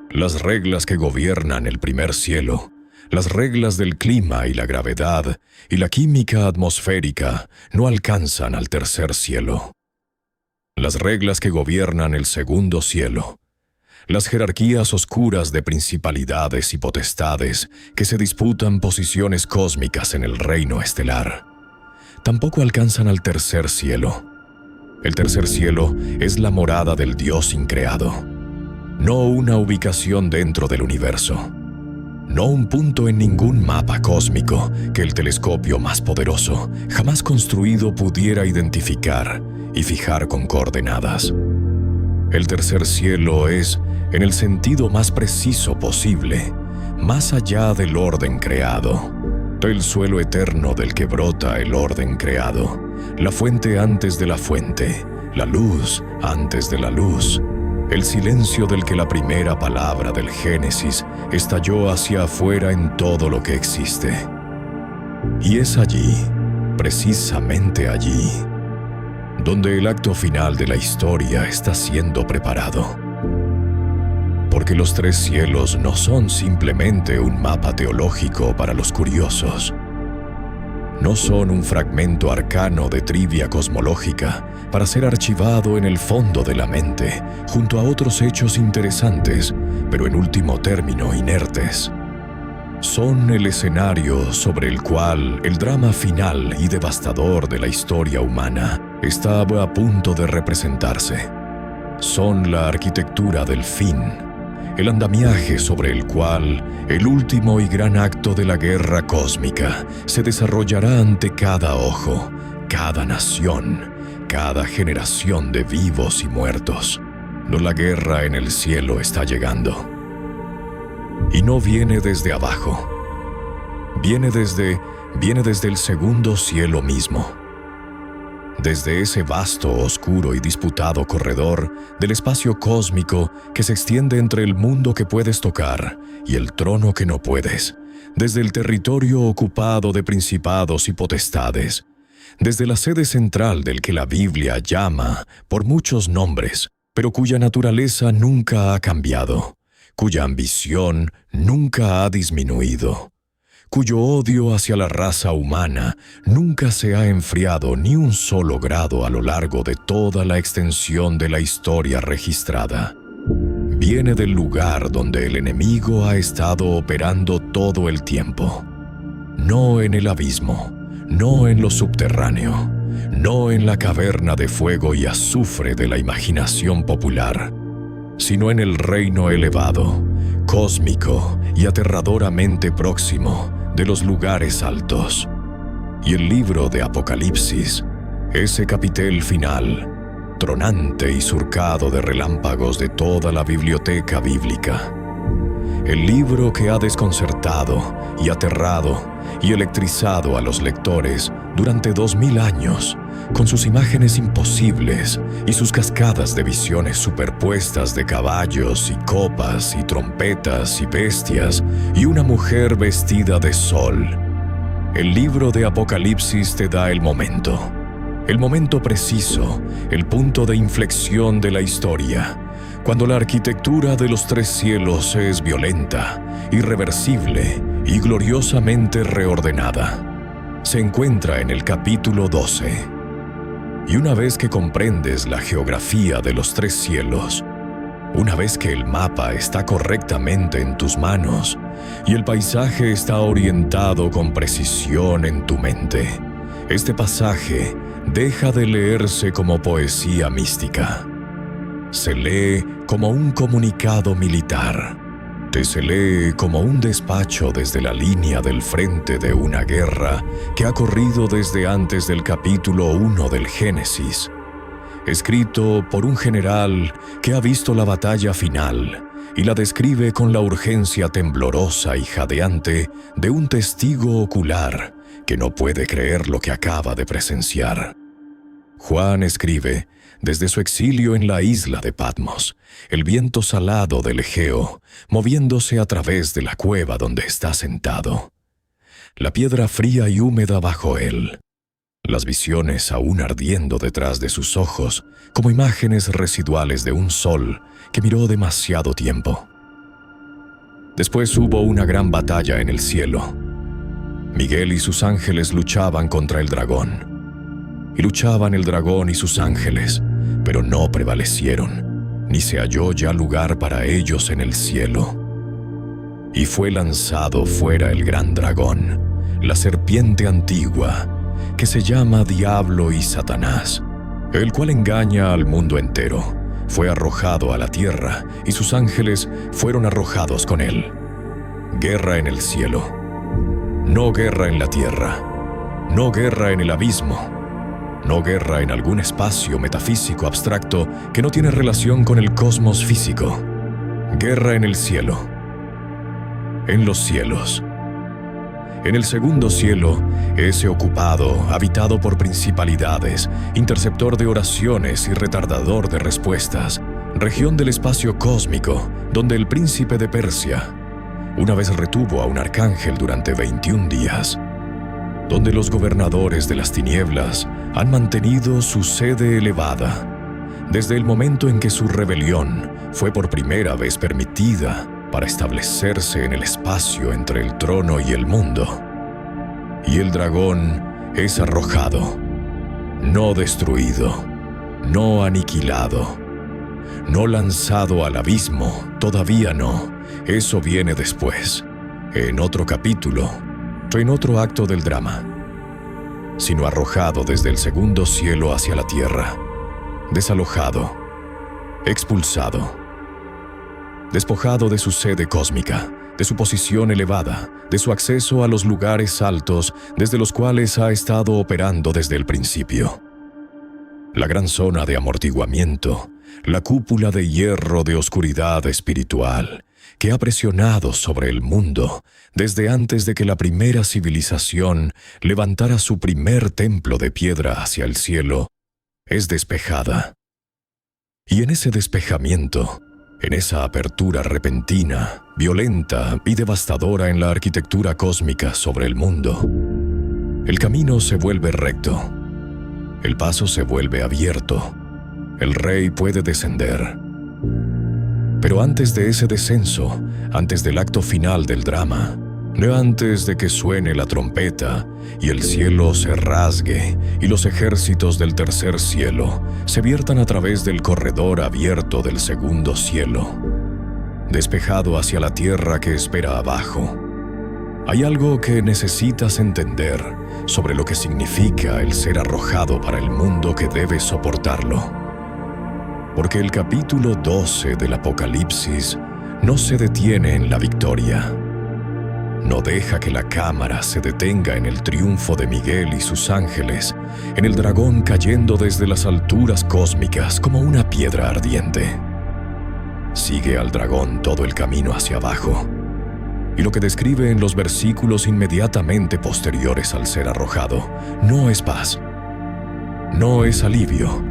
Las reglas que gobiernan el primer cielo, las reglas del clima y la gravedad y la química atmosférica no alcanzan al tercer cielo. Las reglas que gobiernan el segundo cielo, las jerarquías oscuras de principalidades y potestades que se disputan posiciones cósmicas en el reino estelar, tampoco alcanzan al tercer cielo. El tercer cielo es la morada del Dios increado. no una ubicación dentro del universo, no un punto en ningún mapa cósmico que el telescopio más poderoso jamás construido pudiera identificar y fijar con coordenadas. El tercer cielo es, en el sentido más preciso posible, más allá del orden creado, el suelo eterno del que brota el orden creado, la fuente antes de la fuente, la luz antes de la luz, el silencio del que la primera palabra del Génesis estalló hacia afuera en todo lo que existe. Y es allí, precisamente allí, donde el acto final de la historia está siendo preparado. Porque los tres cielos no son simplemente un mapa teológico para los curiosos. No son un fragmento arcano de trivia cosmológica para ser archivado en el fondo de la mente, junto a otros hechos interesantes, pero en último término inertes. Son el escenario sobre el cual el drama final y devastador de la historia humana estaba a punto de representarse. Son la arquitectura del fin, el andamiaje sobre el cual el último y gran acto de la guerra cósmica se desarrollará ante cada ojo, cada nación, cada generación de vivos y muertos. La guerra en el cielo está llegando. Y no viene desde abajo. Viene desde el segundo cielo mismo. Desde ese vasto, oscuro y disputado corredor del espacio cósmico que se extiende entre el mundo que puedes tocar y el trono que no puedes, desde el territorio ocupado de principados y potestades, desde la sede central del que la Biblia llama por muchos nombres, pero cuya naturaleza nunca ha cambiado, cuya ambición nunca ha disminuido, cuyo odio hacia la raza humana nunca se ha enfriado ni un solo grado a lo largo de toda la extensión de la historia registrada. Viene del lugar donde el enemigo ha estado operando todo el tiempo. No en el abismo, no en lo subterráneo, no en la caverna de fuego y azufre de la imaginación popular, sino en el reino elevado, cósmico y aterradoramente próximo de los lugares altos. Y el libro de Apocalipsis, ese capitel final, tronante y surcado de relámpagos de toda la biblioteca bíblica. El libro que ha desconcertado y aterrado y electrizado a los lectores durante 2000 años, con sus imágenes imposibles y sus cascadas de visiones superpuestas de caballos y copas y trompetas y bestias y una mujer vestida de sol. El libro de Apocalipsis te da el momento preciso, el punto de inflexión de la historia, cuando la arquitectura de los tres cielos es violenta, irreversible y gloriosamente reordenada. Se encuentra en el capítulo 12. Y una vez que comprendes la geografía de los tres cielos, una vez que el mapa está correctamente en tus manos y el paisaje está orientado con precisión en tu mente, este pasaje deja de leerse como poesía mística. Se lee como un comunicado militar. Se lee como un despacho desde la línea del frente de una guerra que ha corrido desde antes del capítulo 1 del Génesis, escrito por un general que ha visto la batalla final y la describe con la urgencia temblorosa y jadeante de un testigo ocular que no puede creer lo que acaba de presenciar. Juan escribe desde su exilio en la isla de Patmos, el viento salado del Egeo, moviéndose a través de la cueva donde está sentado. La piedra fría y húmeda bajo él. Las visiones aún ardiendo detrás de sus ojos, como imágenes residuales de un sol que miró demasiado tiempo. Después hubo una gran batalla en el cielo. Miguel y sus ángeles luchaban contra el dragón. Y luchaban el dragón y sus ángeles, pero no prevalecieron, ni se halló ya lugar para ellos en el cielo. Y fue lanzado fuera el gran dragón, la serpiente antigua, que se llama Diablo y Satanás, el cual engaña al mundo entero. fue arrojado a la tierra y sus ángeles fueron arrojados con él. Guerra en el cielo. No guerra en la tierra. No guerra en el abismo. No guerra en algún espacio metafísico abstracto que no tiene relación con el cosmos físico. Guerra en el cielo. En los cielos. En el segundo cielo, ese ocupado, habitado por principalidades, interceptor de oraciones y retardador de respuestas, región del espacio cósmico, donde el príncipe de Persia una vez retuvo a un arcángel durante 21 días, donde los gobernadores de las tinieblas han mantenido su sede elevada, desde el momento en que su rebelión fue por primera vez permitida para establecerse en el espacio entre el trono y el mundo. Y el dragón es arrojado, no destruido, no aniquilado, no lanzado al abismo, todavía no, eso viene después, en otro capítulo, en otro acto del drama, sino arrojado desde el segundo cielo hacia la tierra, desalojado, expulsado, despojado de su sede cósmica, de su posición elevada, de su acceso a los lugares altos desde los cuales ha estado operando desde el principio. La gran zona de amortiguamiento, la cúpula de hierro de oscuridad espiritual que ha presionado sobre el mundo desde antes de que la primera civilización levantara su primer templo de piedra hacia el cielo, es despejada. Y en ese despejamiento, en esa apertura repentina, violenta y devastadora en la arquitectura cósmica sobre el mundo, el camino se vuelve recto, el paso se vuelve abierto, el rey puede descender. Pero antes de ese descenso, antes del acto final del drama, no antes de que suene la trompeta y el cielo se rasgue y los ejércitos del tercer cielo se viertan a través del corredor abierto del segundo cielo, despejado hacia la tierra que espera abajo, hay algo que necesitas entender sobre lo que significa el ser arrojado para el mundo que debe soportarlo. Porque el capítulo 12 del Apocalipsis no se detiene en la victoria. No deja que la cámara se detenga en el triunfo de Miguel y sus ángeles, en el dragón cayendo desde las alturas cósmicas como una piedra ardiente. Sigue al dragón todo el camino hacia abajo, y lo que describe en los versículos inmediatamente posteriores al ser arrojado no es paz, no es alivio,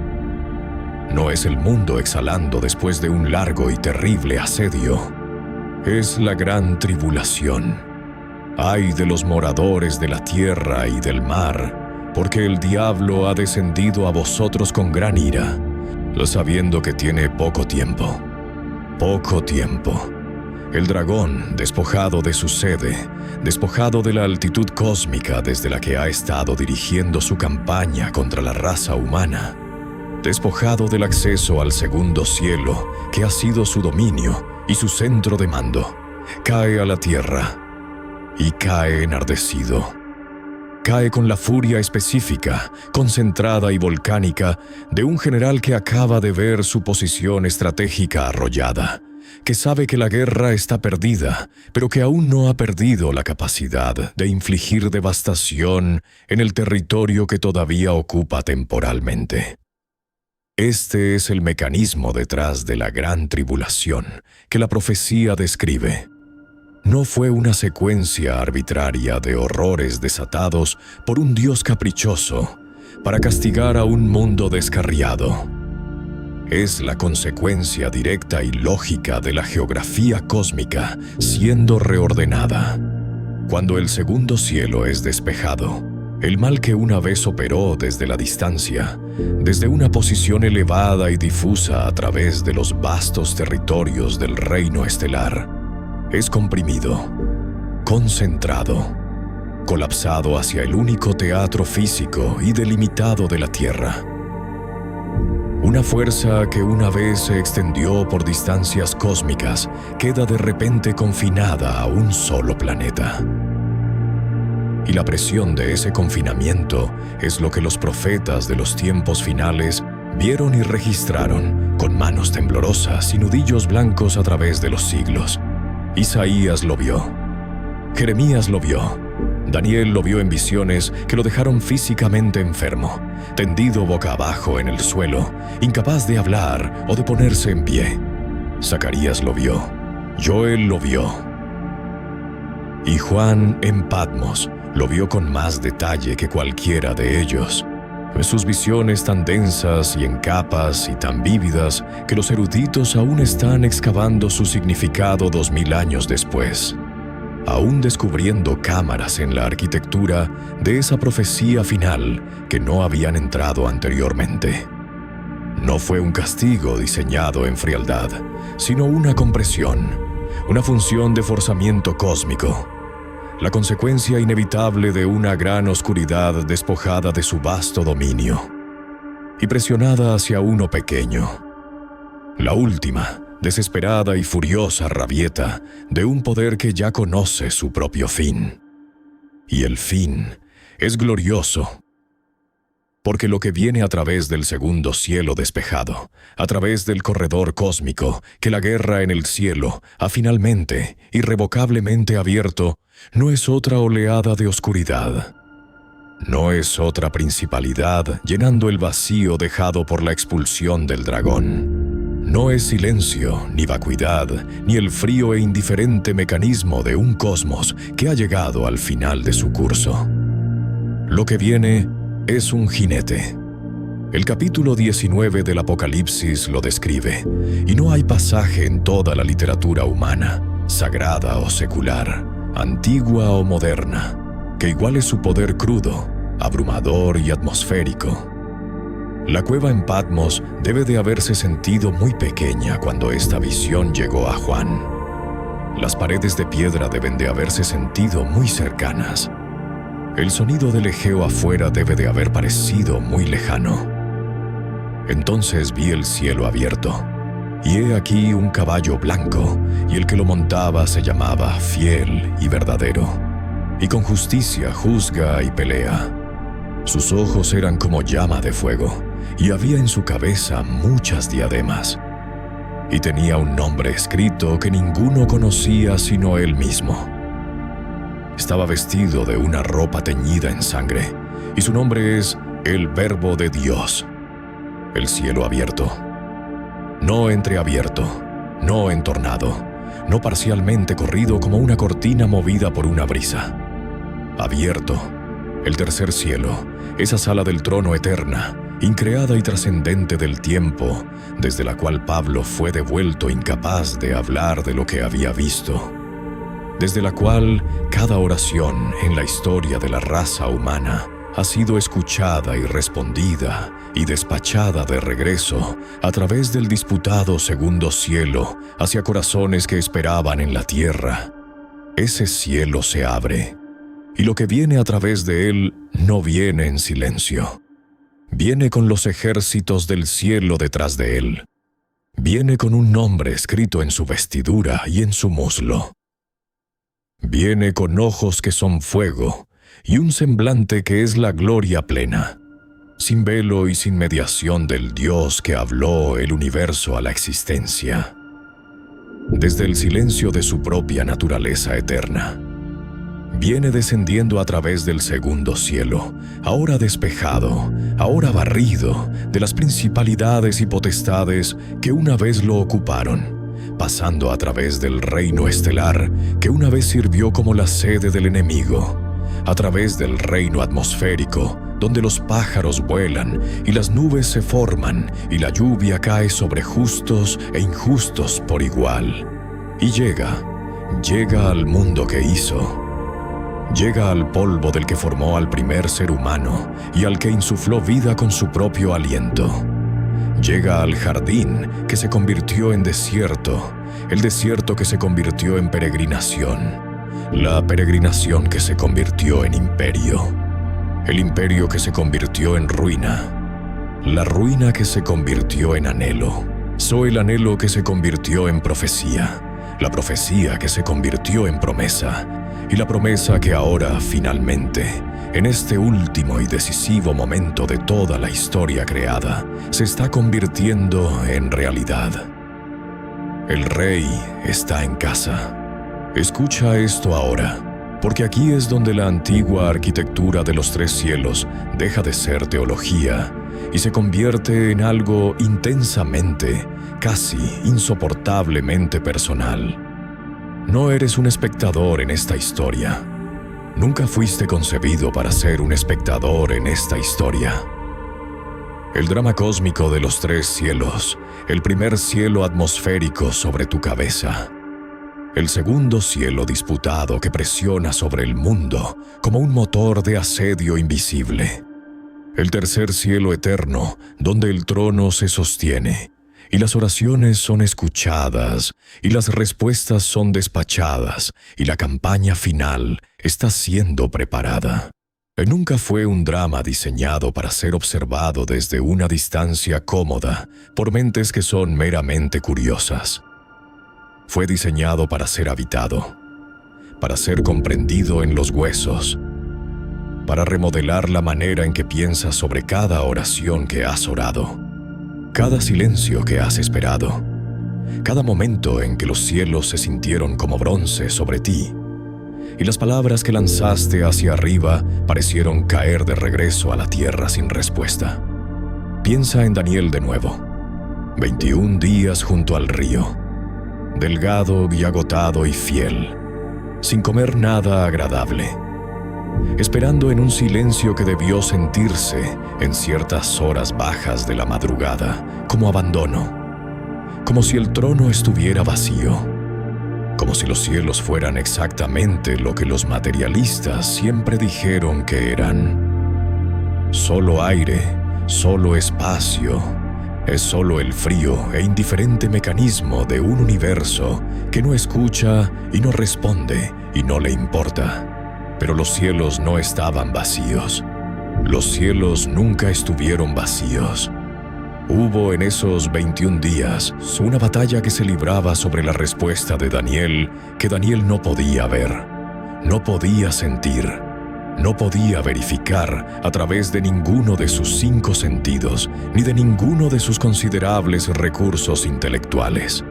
no es el mundo exhalando después de un largo y terrible asedio. Es la gran tribulación. Ay de los moradores de la tierra y del mar, porque el diablo ha descendido a vosotros con gran ira, sabiendo que tiene poco tiempo. Poco tiempo. El dragón, despojado de su sede, despojado de la altitud cósmica desde la que ha estado dirigiendo su campaña contra la raza humana, despojado del acceso al segundo cielo, que ha sido su dominio y su centro de mando, cae a la tierra y cae enardecido. Cae con la furia específica, concentrada y volcánica de un general que acaba de ver su posición estratégica arrollada, que sabe que la guerra está perdida, pero que aún no ha perdido la capacidad de infligir devastación en el territorio que todavía ocupa temporalmente. Este es el mecanismo detrás de la gran tribulación que la profecía describe. No fue una secuencia arbitraria de horrores desatados por un Dios caprichoso para castigar a un mundo descarriado. Es la consecuencia directa y lógica de la geografía cósmica siendo reordenada. Cuando el segundo cielo es despejado, el mal que una vez operó desde la distancia, desde una posición elevada y difusa a través de los vastos territorios del reino estelar, es comprimido, concentrado, colapsado hacia el único teatro físico y delimitado de la Tierra. Una fuerza que una vez se extendió por distancias cósmicas queda de repente confinada a un solo planeta. Y la presión de ese confinamiento es lo que los profetas de los tiempos finales Vieron y registraron, con manos temblorosas y nudillos blancos a través de los siglos. Isaías lo vio. Jeremías lo vio. Daniel lo vio en visiones que lo dejaron físicamente enfermo, tendido boca abajo en el suelo, incapaz de hablar o de ponerse en pie. Zacarías lo vio. Joel lo vio. Y Juan en Patmos lo vio con más detalle que cualquiera de ellos. Sus visiones tan densas y en capas y tan vívidas que los eruditos aún están excavando su significado 2000 años después, aún descubriendo cámaras en la arquitectura de esa profecía final que no habían entrado anteriormente. No fue un castigo diseñado en frialdad, sino una compresión, una función de forzamiento cósmico, la consecuencia inevitable de una gran oscuridad despojada de su vasto dominio y presionada hacia uno pequeño. La última, desesperada y furiosa rabieta de un poder que ya conoce su propio fin. Y el fin es glorioso, porque lo que viene a través del segundo cielo despejado, a través del corredor cósmico que la guerra en el cielo ha finalmente, irrevocablemente abierto, no es otra oleada de oscuridad. No es otra principalidad llenando el vacío dejado por la expulsión del dragón. No es silencio, ni vacuidad, ni el frío e indiferente mecanismo de un cosmos que ha llegado al final de su curso. Lo que viene es un jinete. El capítulo 19 del Apocalipsis lo describe, y no hay pasaje en toda la literatura humana, sagrada o secular, antigua o moderna, que iguale su poder crudo, abrumador y atmosférico. La cueva en Patmos debe de haberse sentido muy pequeña cuando esta visión llegó a Juan. Las paredes de piedra deben de haberse sentido muy cercanas. El sonido del Egeo afuera debe de haber parecido muy lejano. Entonces vi el cielo abierto, y he aquí un caballo blanco, y el que lo montaba se llamaba Fiel y Verdadero, y con justicia juzga y pelea. Sus ojos eran como llama de fuego, y había en su cabeza muchas diademas. Y tenía un nombre escrito que ninguno conocía sino él mismo. Estaba vestido de una ropa teñida en sangre, y su nombre es el Verbo de Dios. El cielo abierto. No entreabierto, no entornado, no parcialmente corrido como una cortina movida por una brisa. Abierto. El tercer cielo, esa sala del trono eterna, increada y trascendente del tiempo, desde la cual Pablo fue devuelto incapaz de hablar de lo que había visto, desde la cual cada oración en la historia de la raza humana ha sido escuchada y respondida y despachada de regreso a través del disputado segundo cielo hacia corazones que esperaban en la tierra. Ese cielo se abre, y lo que viene a través de él no viene en silencio. Viene con los ejércitos del cielo detrás de él. Viene con un nombre escrito en su vestidura y en su muslo. Viene con ojos que son fuego y un semblante que es la gloria plena, sin velo y sin mediación del Dios que habló el universo a la existencia, desde el silencio de su propia naturaleza eterna. Viene descendiendo a través del segundo cielo, ahora despejado, ahora barrido de las principalidades y potestades que una vez lo ocuparon, pasando a través del reino estelar que una vez sirvió como la sede del enemigo, a través del reino atmosférico, donde los pájaros vuelan y las nubes se forman y la lluvia cae sobre justos e injustos por igual. Y llega al mundo que hizo. Llega al polvo del que formó al primer ser humano y al que insufló vida con su propio aliento. Llega al jardín que se convirtió en desierto, el desierto que se convirtió en peregrinación, la peregrinación que se convirtió en imperio, el imperio que se convirtió en ruina, la ruina que se convirtió en anhelo, el anhelo que se convirtió en profecía, la profecía que se convirtió en promesa, y la promesa que ahora, finalmente, en este último y decisivo momento de toda la historia creada, se está convirtiendo en realidad. El Rey está en casa. Escucha esto ahora, porque aquí es donde la antigua arquitectura de los tres cielos deja de ser teología y se convierte en algo intensamente, casi insoportablemente personal. No eres un espectador en esta historia. Nunca fuiste concebido para ser un espectador en esta historia. El drama cósmico de los tres cielos, el primer cielo atmosférico sobre tu cabeza, el segundo cielo disputado que presiona sobre el mundo como un motor de asedio invisible, el tercer cielo eterno donde el trono se sostiene y las oraciones son escuchadas y las respuestas son despachadas y la campaña final está siendo preparada. Nunca fue un drama diseñado para ser observado desde una distancia cómoda por mentes que son meramente curiosas. Fue diseñado para ser habitado, para ser comprendido en los huesos, para remodelar la manera en que piensas sobre cada oración que has orado, cada silencio que has esperado, cada momento en que los cielos se sintieron como bronce sobre ti, y las palabras que lanzaste hacia arriba parecieron caer de regreso a la tierra sin respuesta. Piensa en Daniel de nuevo. 21 días junto al río, delgado y agotado y fiel, sin comer nada agradable, esperando en un silencio que debió sentirse en ciertas horas bajas de la madrugada, como abandono, como si el trono estuviera vacío, como si los cielos fueran exactamente lo que los materialistas siempre dijeron que eran. Solo aire, solo espacio, es solo el frío e indiferente mecanismo de un universo que no escucha y no responde y no le importa. Pero los cielos no estaban vacíos. Los cielos nunca estuvieron vacíos. Hubo en esos 21 días una batalla que se libraba sobre la respuesta de Daniel que Daniel no podía ver, no podía sentir, no podía verificar a través de ninguno de sus 5 sentidos ni de ninguno de sus considerables recursos intelectuales.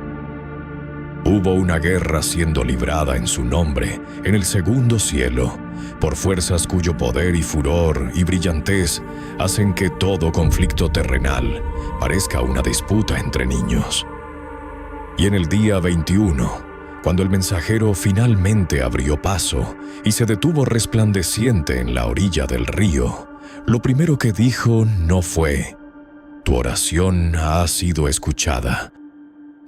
Hubo una guerra siendo librada en su nombre, en el segundo cielo, por fuerzas cuyo poder y furor y brillantez hacen que todo conflicto terrenal parezca una disputa entre niños. Y en el día 21, cuando el mensajero finalmente abrió paso y se detuvo resplandeciente en la orilla del río, lo primero que dijo no fue: «Tu oración ha sido escuchada».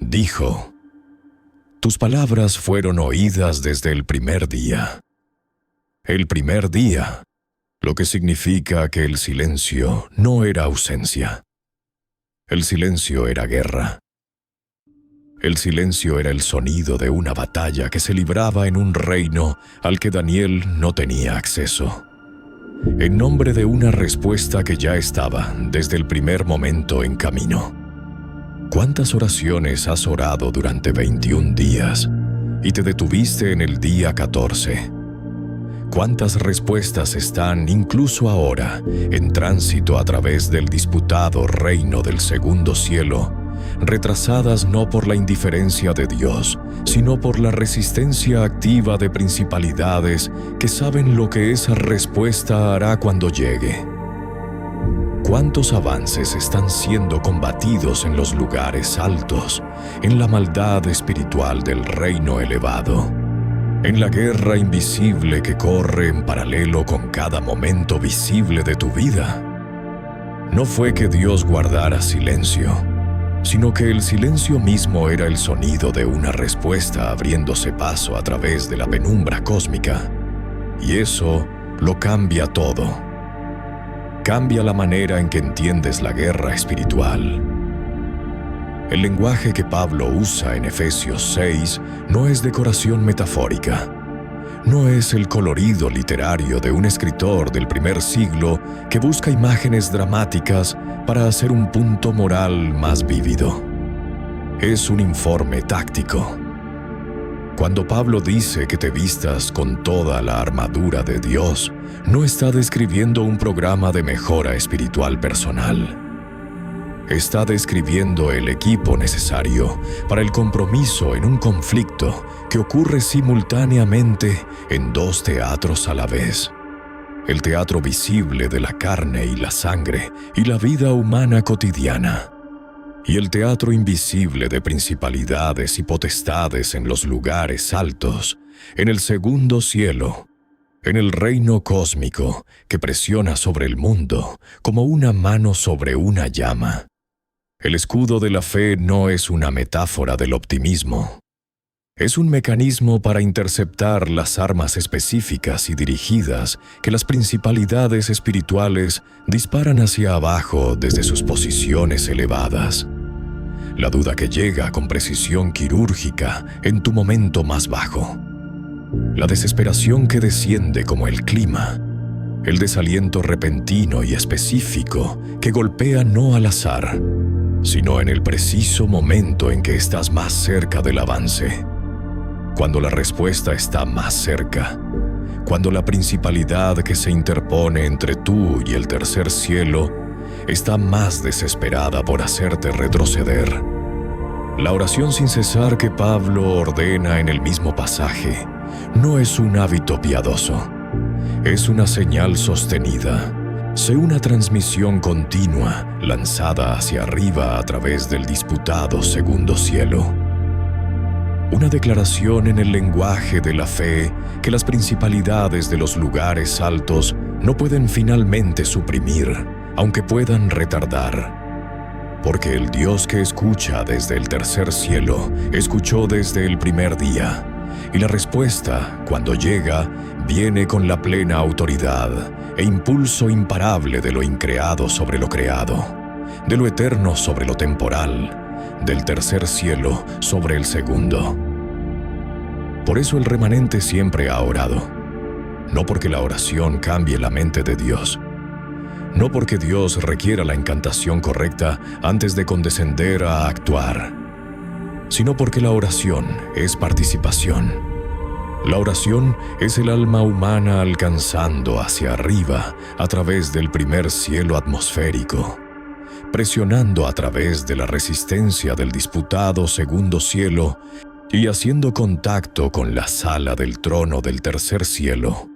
Dijo: «Tus palabras fueron oídas desde el primer día». El primer día, lo que significa que el silencio no era ausencia. El silencio era guerra. El silencio era el sonido de una batalla que se libraba en un reino al que Daniel no tenía acceso, en nombre de una respuesta que ya estaba desde el primer momento en camino. ¿Cuántas oraciones has orado durante 21 días y te detuviste en el día 14? ¿Cuántas respuestas están, incluso ahora, en tránsito a través del disputado reino del segundo cielo, retrasadas no por la indiferencia de Dios, sino por la resistencia activa de principalidades que saben lo que esa respuesta hará cuando llegue? ¿Cuántos avances están siendo combatidos en los lugares altos, en la maldad espiritual del reino elevado? En la guerra invisible que corre en paralelo con cada momento visible de tu vida. No fue que Dios guardara silencio, sino que el silencio mismo era el sonido de una respuesta abriéndose paso a través de la penumbra cósmica. Y eso lo cambia todo. Cambia la manera en que entiendes la guerra espiritual. El lenguaje que Pablo usa en Efesios 6 no es decoración metafórica. No es el colorido literario de un escritor del primer siglo que busca imágenes dramáticas para hacer un punto moral más vívido. Es un informe táctico. Cuando Pablo dice que te vistas con toda la armadura de Dios, no está describiendo un programa de mejora espiritual personal. Está describiendo el equipo necesario para el compromiso en un conflicto que ocurre simultáneamente en dos teatros a la vez. El teatro visible de la carne y la sangre y la vida humana cotidiana, y el teatro invisible de principalidades y potestades en los lugares altos, en el segundo cielo, en el reino cósmico que presiona sobre el mundo como una mano sobre una llama. El escudo de la fe no es una metáfora del optimismo. Es un mecanismo para interceptar las armas específicas y dirigidas que las principalidades espirituales disparan hacia abajo desde sus posiciones elevadas. La duda que llega con precisión quirúrgica en tu momento más bajo. La desesperación que desciende como el clima. El desaliento repentino y específico que golpea no al azar, sino en el preciso momento en que estás más cerca del avance. Cuando la respuesta está más cerca, cuando la principalidad que se interpone entre tú y el tercer cielo está más desesperada por hacerte retroceder. La oración sin cesar que Pablo ordena en el mismo pasaje no es un hábito piadoso, es una señal sostenida, una transmisión continua lanzada hacia arriba a través del disputado segundo cielo. Una declaración en el lenguaje de la fe que las principalidades de los lugares altos no pueden finalmente suprimir, aunque puedan retardar. Porque el Dios que escucha desde el tercer cielo, escuchó desde el primer día, y la respuesta, cuando llega, viene con la plena autoridad e impulso imparable de lo increado sobre lo creado, de lo eterno sobre lo temporal, del tercer cielo sobre el segundo. Por eso el remanente siempre ha orado, no porque la oración cambie la mente de Dios, no porque Dios requiera la incantación correcta antes de condescender a actuar, sino porque la oración es participación. La oración es el alma humana alcanzando hacia arriba a través del primer cielo atmosférico, presionando a través de la resistencia del disputado segundo cielo y haciendo contacto con la sala del trono del tercer cielo,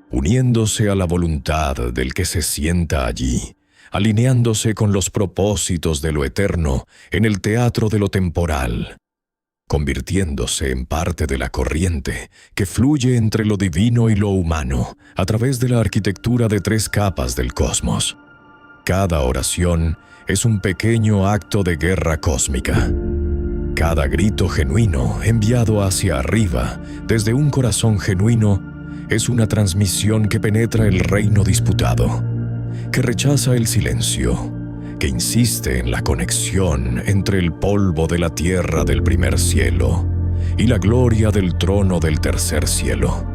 uniéndose a la voluntad del que se sienta allí, alineándose con los propósitos de lo eterno en el teatro de lo temporal, convirtiéndose en parte de la corriente que fluye entre lo divino y lo humano a través de la arquitectura de 3 capas del cosmos. Cada oración es un pequeño acto de guerra cósmica. Cada grito genuino enviado hacia arriba desde un corazón genuino es una transmisión que penetra el reino disputado, que rechaza el silencio, que insiste en la conexión entre el polvo de la tierra del primer cielo y la gloria del trono del tercer cielo.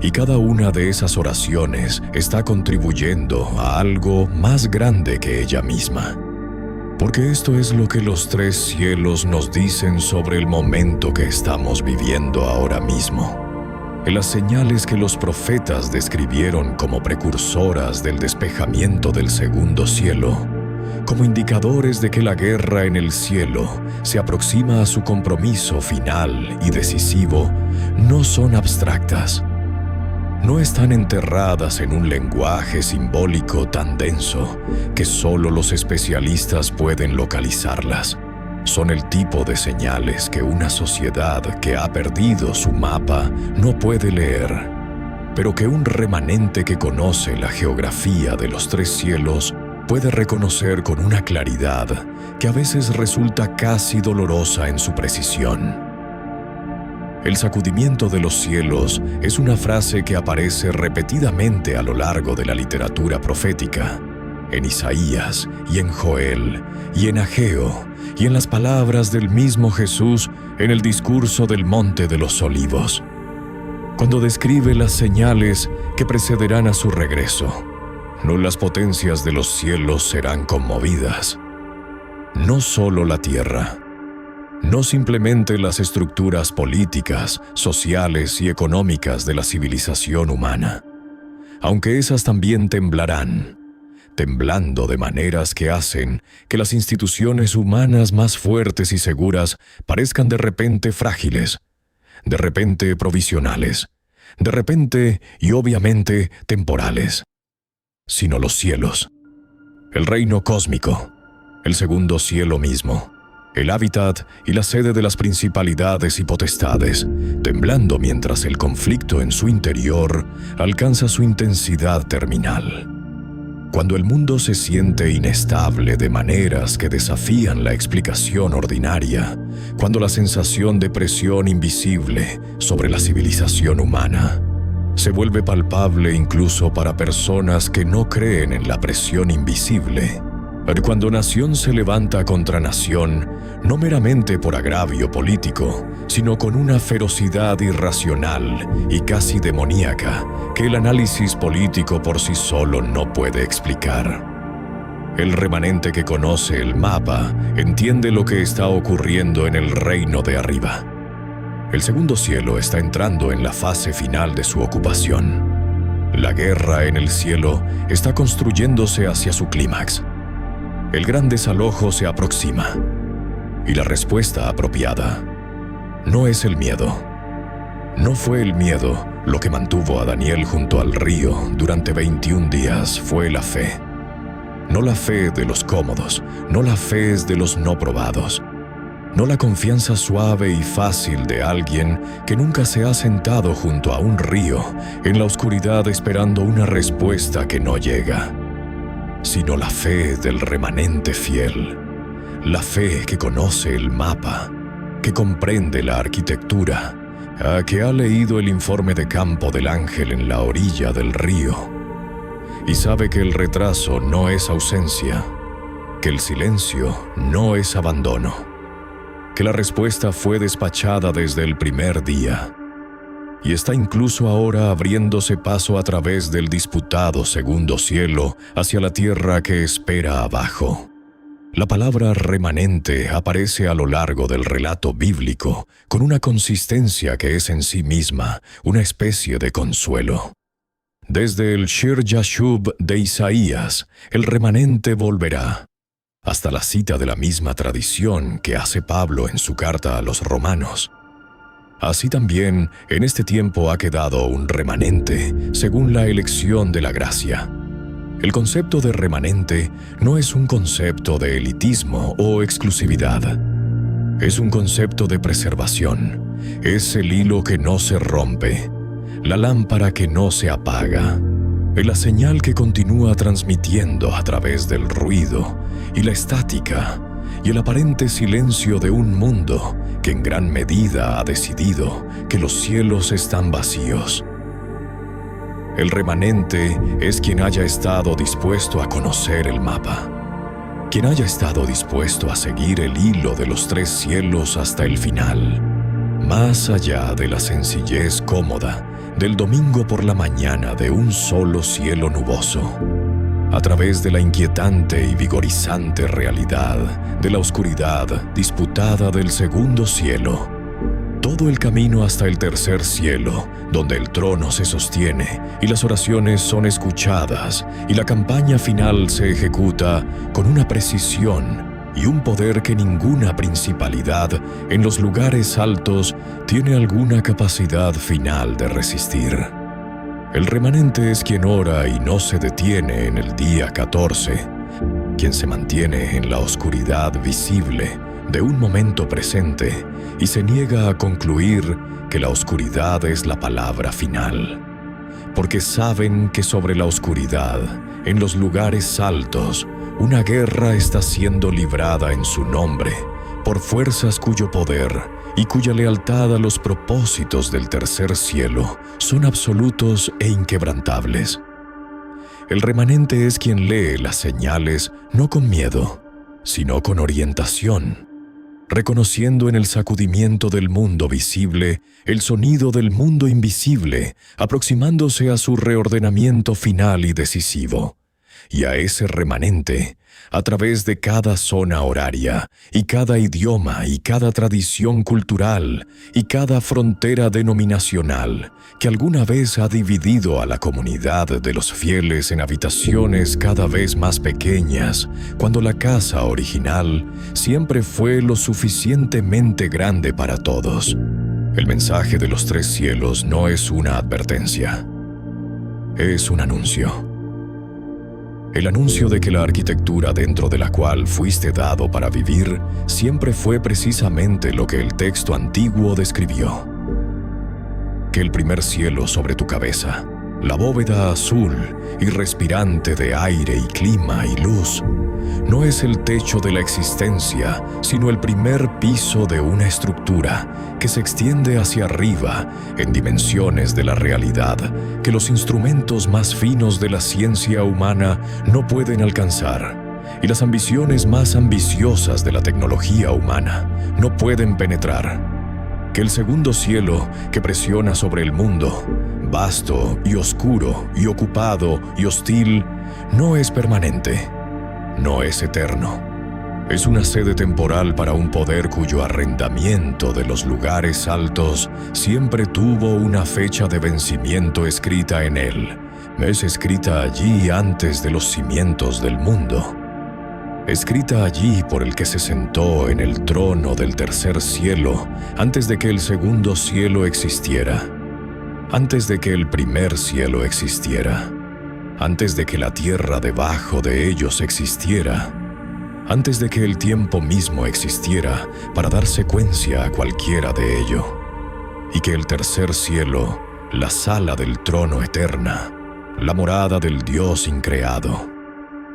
Y cada una de esas oraciones está contribuyendo a algo más grande que ella misma. Porque esto es lo que los 3 cielos nos dicen sobre el momento que estamos viviendo ahora mismo. En las señales que los profetas describieron como precursoras del despejamiento del segundo cielo, como indicadores de que la guerra en el cielo se aproxima a su compromiso final y decisivo, no son abstractas. No están enterradas en un lenguaje simbólico tan denso que solo los especialistas pueden localizarlas. Son el tipo de señales que una sociedad que ha perdido su mapa no puede leer, pero que un remanente que conoce la geografía de los 3 cielos puede reconocer con una claridad que a veces resulta casi dolorosa en su precisión. El sacudimiento de los cielos es una frase que aparece repetidamente a lo largo de la literatura profética, en Isaías y en Joel y en Ageo y en las palabras del mismo Jesús en el discurso del Monte de los Olivos, cuando describe las señales que precederán a su regreso. No las potencias de los cielos serán conmovidas, no solo la tierra, no simplemente las estructuras políticas, sociales y económicas de la civilización humana, aunque esas también temblarán, temblando de maneras que hacen que las instituciones humanas más fuertes y seguras parezcan de repente frágiles, de repente provisionales, de repente y obviamente temporales, sino los cielos, el reino cósmico, el segundo cielo mismo, el hábitat y la sede de las principalidades y potestades, temblando mientras el conflicto en su interior alcanza su intensidad terminal. Cuando el mundo se siente inestable de maneras que desafían la explicación ordinaria, cuando la sensación de presión invisible sobre la civilización humana se vuelve palpable incluso para personas que no creen en la presión invisible, cuando nación se levanta contra nación, no meramente por agravio político, sino con una ferocidad irracional y casi demoníaca que el análisis político por sí solo no puede explicar. El remanente que conoce el mapa entiende lo que está ocurriendo en el reino de arriba. El segundo cielo está entrando en la fase final de su ocupación. La guerra en el cielo está construyéndose hacia su clímax. El gran desalojo se aproxima, y la respuesta apropiada no es el miedo. No fue el miedo lo que mantuvo a Daniel junto al río durante 21 días, fue la fe. No la fe de los cómodos, no la fe de los no probados, no la confianza suave y fácil de alguien que nunca se ha sentado junto a un río en la oscuridad esperando una respuesta que no llega, sino la fe del remanente fiel, la fe que conoce el mapa, que comprende la arquitectura, que ha leído el informe de campo del ángel en la orilla del río y sabe que el retraso no es ausencia, que el silencio no es abandono, que la respuesta fue despachada desde el primer día y está incluso ahora abriéndose paso a través del disputado segundo cielo hacia la tierra que espera abajo. La palabra remanente aparece a lo largo del relato bíblico con una consistencia que es en sí misma una especie de consuelo. Desde el Shir Yashub de Isaías, el remanente volverá, hasta la cita de la misma tradición que hace Pablo en su carta a los romanos. Así también, en este tiempo ha quedado un remanente, según la elección de la gracia. El concepto de remanente no es un concepto de elitismo o exclusividad. Es un concepto de preservación. Es el hilo que no se rompe, la lámpara que no se apaga, la señal que continúa transmitiendo a través del ruido y la estática y el aparente silencio de un mundo que en gran medida ha decidido que los cielos están vacíos. El remanente es quien haya estado dispuesto a conocer el mapa, quien haya estado dispuesto a seguir el hilo de los 3 cielos hasta el final, más allá de la sencillez cómoda del domingo por la mañana de un solo cielo nuboso, a través de la inquietante y vigorizante realidad de la oscuridad disputada del segundo cielo, todo el camino hasta el tercer cielo, donde el trono se sostiene y las oraciones son escuchadas y la campaña final se ejecuta con una precisión y un poder que ninguna principalidad en los lugares altos tiene alguna capacidad final de resistir. El remanente es quien ora y no se detiene en el día 14, quien se mantiene en la oscuridad visible de un momento presente y se niega a concluir que la oscuridad es la palabra final, porque saben que sobre la oscuridad, en los lugares altos, una guerra está siendo librada en su nombre por fuerzas cuyo poder y cuya lealtad a los propósitos del tercer cielo son absolutos e inquebrantables. El remanente es quien lee las señales no con miedo, sino con orientación, reconociendo en el sacudimiento del mundo visible el sonido del mundo invisible, aproximándose a su reordenamiento final y decisivo. Y a ese remanente, a través de cada zona horaria, y cada idioma, y cada tradición cultural, y cada frontera denominacional, que alguna vez ha dividido a la comunidad de los fieles en habitaciones cada vez más pequeñas, cuando la casa original siempre fue lo suficientemente grande para todos. El mensaje de los 3 cielos no es una advertencia, es un anuncio. El anuncio de que la arquitectura dentro de la cual fuiste dado para vivir siempre fue precisamente lo que el texto antiguo describió. Que el primer cielo sobre tu cabeza, la bóveda azul y respirante de aire y clima y luz, no es el techo de la existencia, sino el primer piso de una estructura que se extiende hacia arriba en dimensiones de la realidad que los instrumentos más finos de la ciencia humana no pueden alcanzar y las ambiciones más ambiciosas de la tecnología humana no pueden penetrar. Que el segundo cielo que presiona sobre el mundo, vasto y oscuro y ocupado y hostil, no es permanente, no es eterno. Es una sede temporal para un poder cuyo arrendamiento de los lugares altos siempre tuvo una fecha de vencimiento escrita en él. Es escrita allí antes de los cimientos del mundo. Escrita allí por el que se sentó en el trono del tercer cielo antes de que el segundo cielo existiera, antes de que el primer cielo existiera, antes de que la tierra debajo de ellos existiera, antes de que el tiempo mismo existiera para dar secuencia a cualquiera de ello, y que el tercer cielo, la sala del trono eterna, la morada del Dios increado,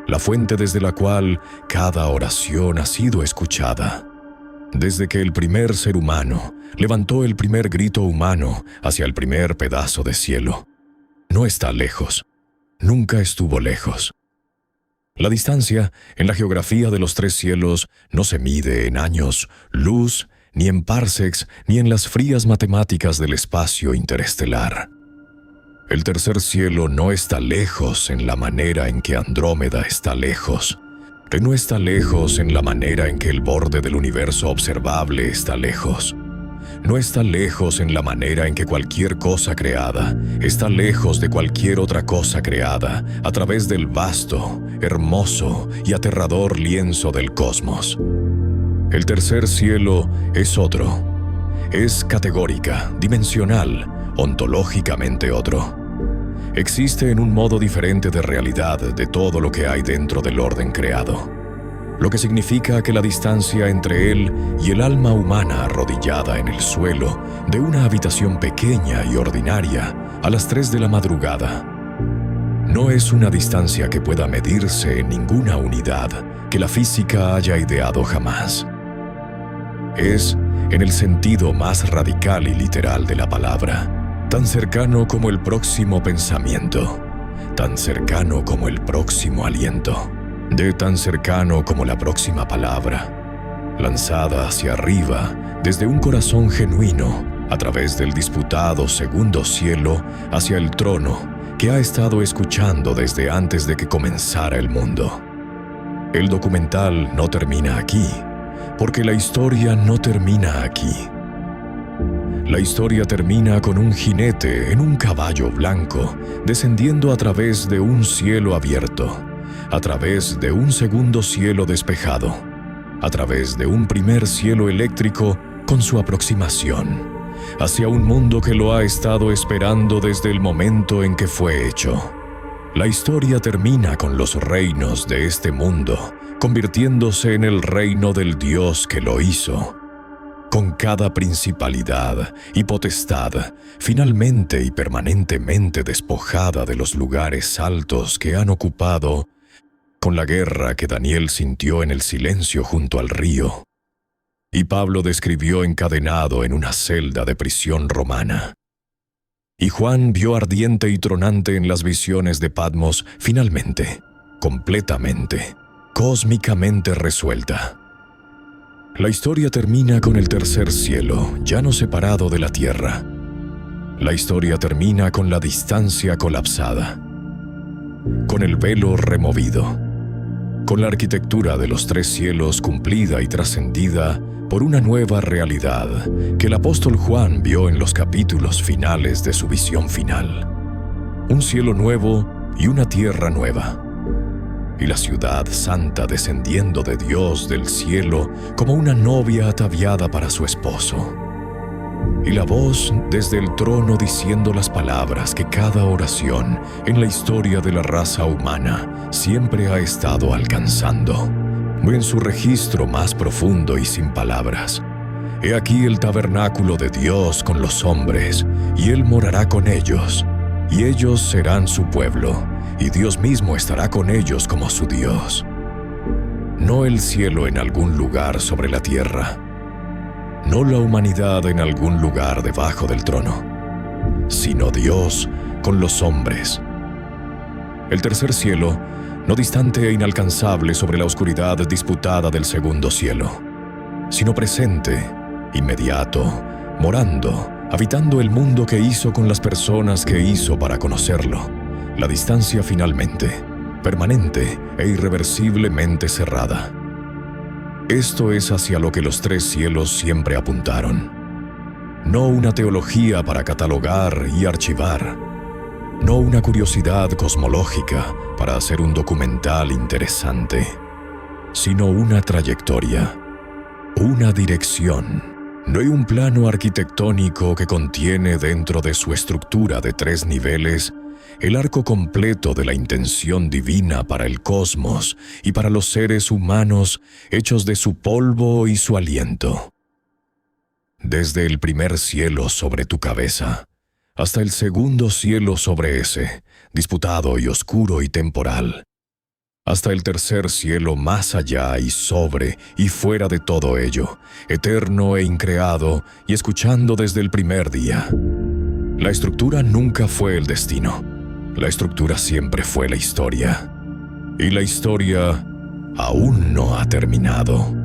la fuente desde la cual cada oración ha sido escuchada, desde que el primer ser humano levantó el primer grito humano hacia el primer pedazo de cielo, no está lejos, nunca estuvo lejos. La distancia en la geografía de los 3 cielos no se mide en años, luz, ni en parsecs, ni en las frías matemáticas del espacio interestelar. El tercer cielo no está lejos en la manera en que Andrómeda está lejos, que no está lejos en la manera en que el borde del universo observable está lejos. No está lejos en la manera en que cualquier cosa creada está lejos de cualquier otra cosa creada a través del vasto, hermoso y aterrador lienzo del cosmos. El tercer cielo es otro. Es categórica, dimensional, ontológicamente otro. Existe en un modo diferente de realidad de todo lo que hay dentro del orden creado, lo que significa que la distancia entre él y el alma humana arrodillada en el suelo de una habitación pequeña y ordinaria a las 3 de la madrugada no es una distancia que pueda medirse en ninguna unidad que la física haya ideado jamás. Es, en el sentido más radical y literal de la palabra, tan cercano como el próximo pensamiento, tan cercano como el próximo aliento, de tan cercano como la próxima palabra, lanzada hacia arriba desde un corazón genuino a través del disputado segundo cielo hacia el trono que ha estado escuchando desde antes de que comenzara el mundo. El documental no termina aquí, porque la historia no termina aquí. La historia termina con un jinete en un caballo blanco descendiendo a través de un cielo abierto, a través de un segundo cielo despejado, a través de un primer cielo eléctrico con su aproximación, hacia un mundo que lo ha estado esperando desde el momento en que fue hecho. La historia termina con los reinos de este mundo, convirtiéndose en el reino del Dios que lo hizo, con cada principalidad y potestad finalmente y permanentemente despojada de los lugares altos que han ocupado, con la guerra que Daniel sintió en el silencio junto al río, y Pablo describió encadenado en una celda de prisión romana, y Juan vio ardiente y tronante en las visiones de Patmos finalmente, completamente, cósmicamente resuelta. La historia termina con el tercer cielo, ya no separado de la tierra. La historia termina con la distancia colapsada, con el velo removido. con la arquitectura de los tres cielos cumplida y trascendida por una nueva realidad que el apóstol Juan vio en los capítulos finales de su visión final. Un cielo nuevo y una tierra nueva, y la ciudad santa descendiendo de Dios del cielo como una novia ataviada para su esposo. Y la voz desde el trono diciendo las palabras que cada oración en la historia de la raza humana siempre ha estado alcanzando, en su registro más profundo y sin palabras. He aquí el tabernáculo de Dios con los hombres, y Él morará con ellos, y ellos serán su pueblo, y Dios mismo estará con ellos como su Dios. No el cielo en algún lugar sobre la tierra, no la humanidad en algún lugar debajo del trono, sino Dios con los hombres. El tercer cielo, no distante e inalcanzable sobre la oscuridad disputada del segundo cielo, sino presente, inmediato, morando, habitando el mundo que hizo con las personas que hizo para conocerlo, la distancia finalmente, permanente e irreversiblemente cerrada. Esto es hacia lo que los tres cielos siempre apuntaron. No una teología para catalogar y archivar, no una curiosidad cosmológica para hacer un documental interesante, sino una trayectoria, una dirección, no hay un plano arquitectónico que contiene dentro de su estructura de 3 niveles el arco completo de la intención divina para el cosmos y para los seres humanos hechos de su polvo y su aliento. Desde el primer cielo sobre tu cabeza, hasta el segundo cielo sobre ese, disputado y oscuro y temporal, hasta el tercer cielo más allá y sobre y fuera de todo ello, eterno e increado y escuchando desde el primer día. La estructura nunca fue el destino. La estructura siempre fue la historia. Y la historia aún no ha terminado.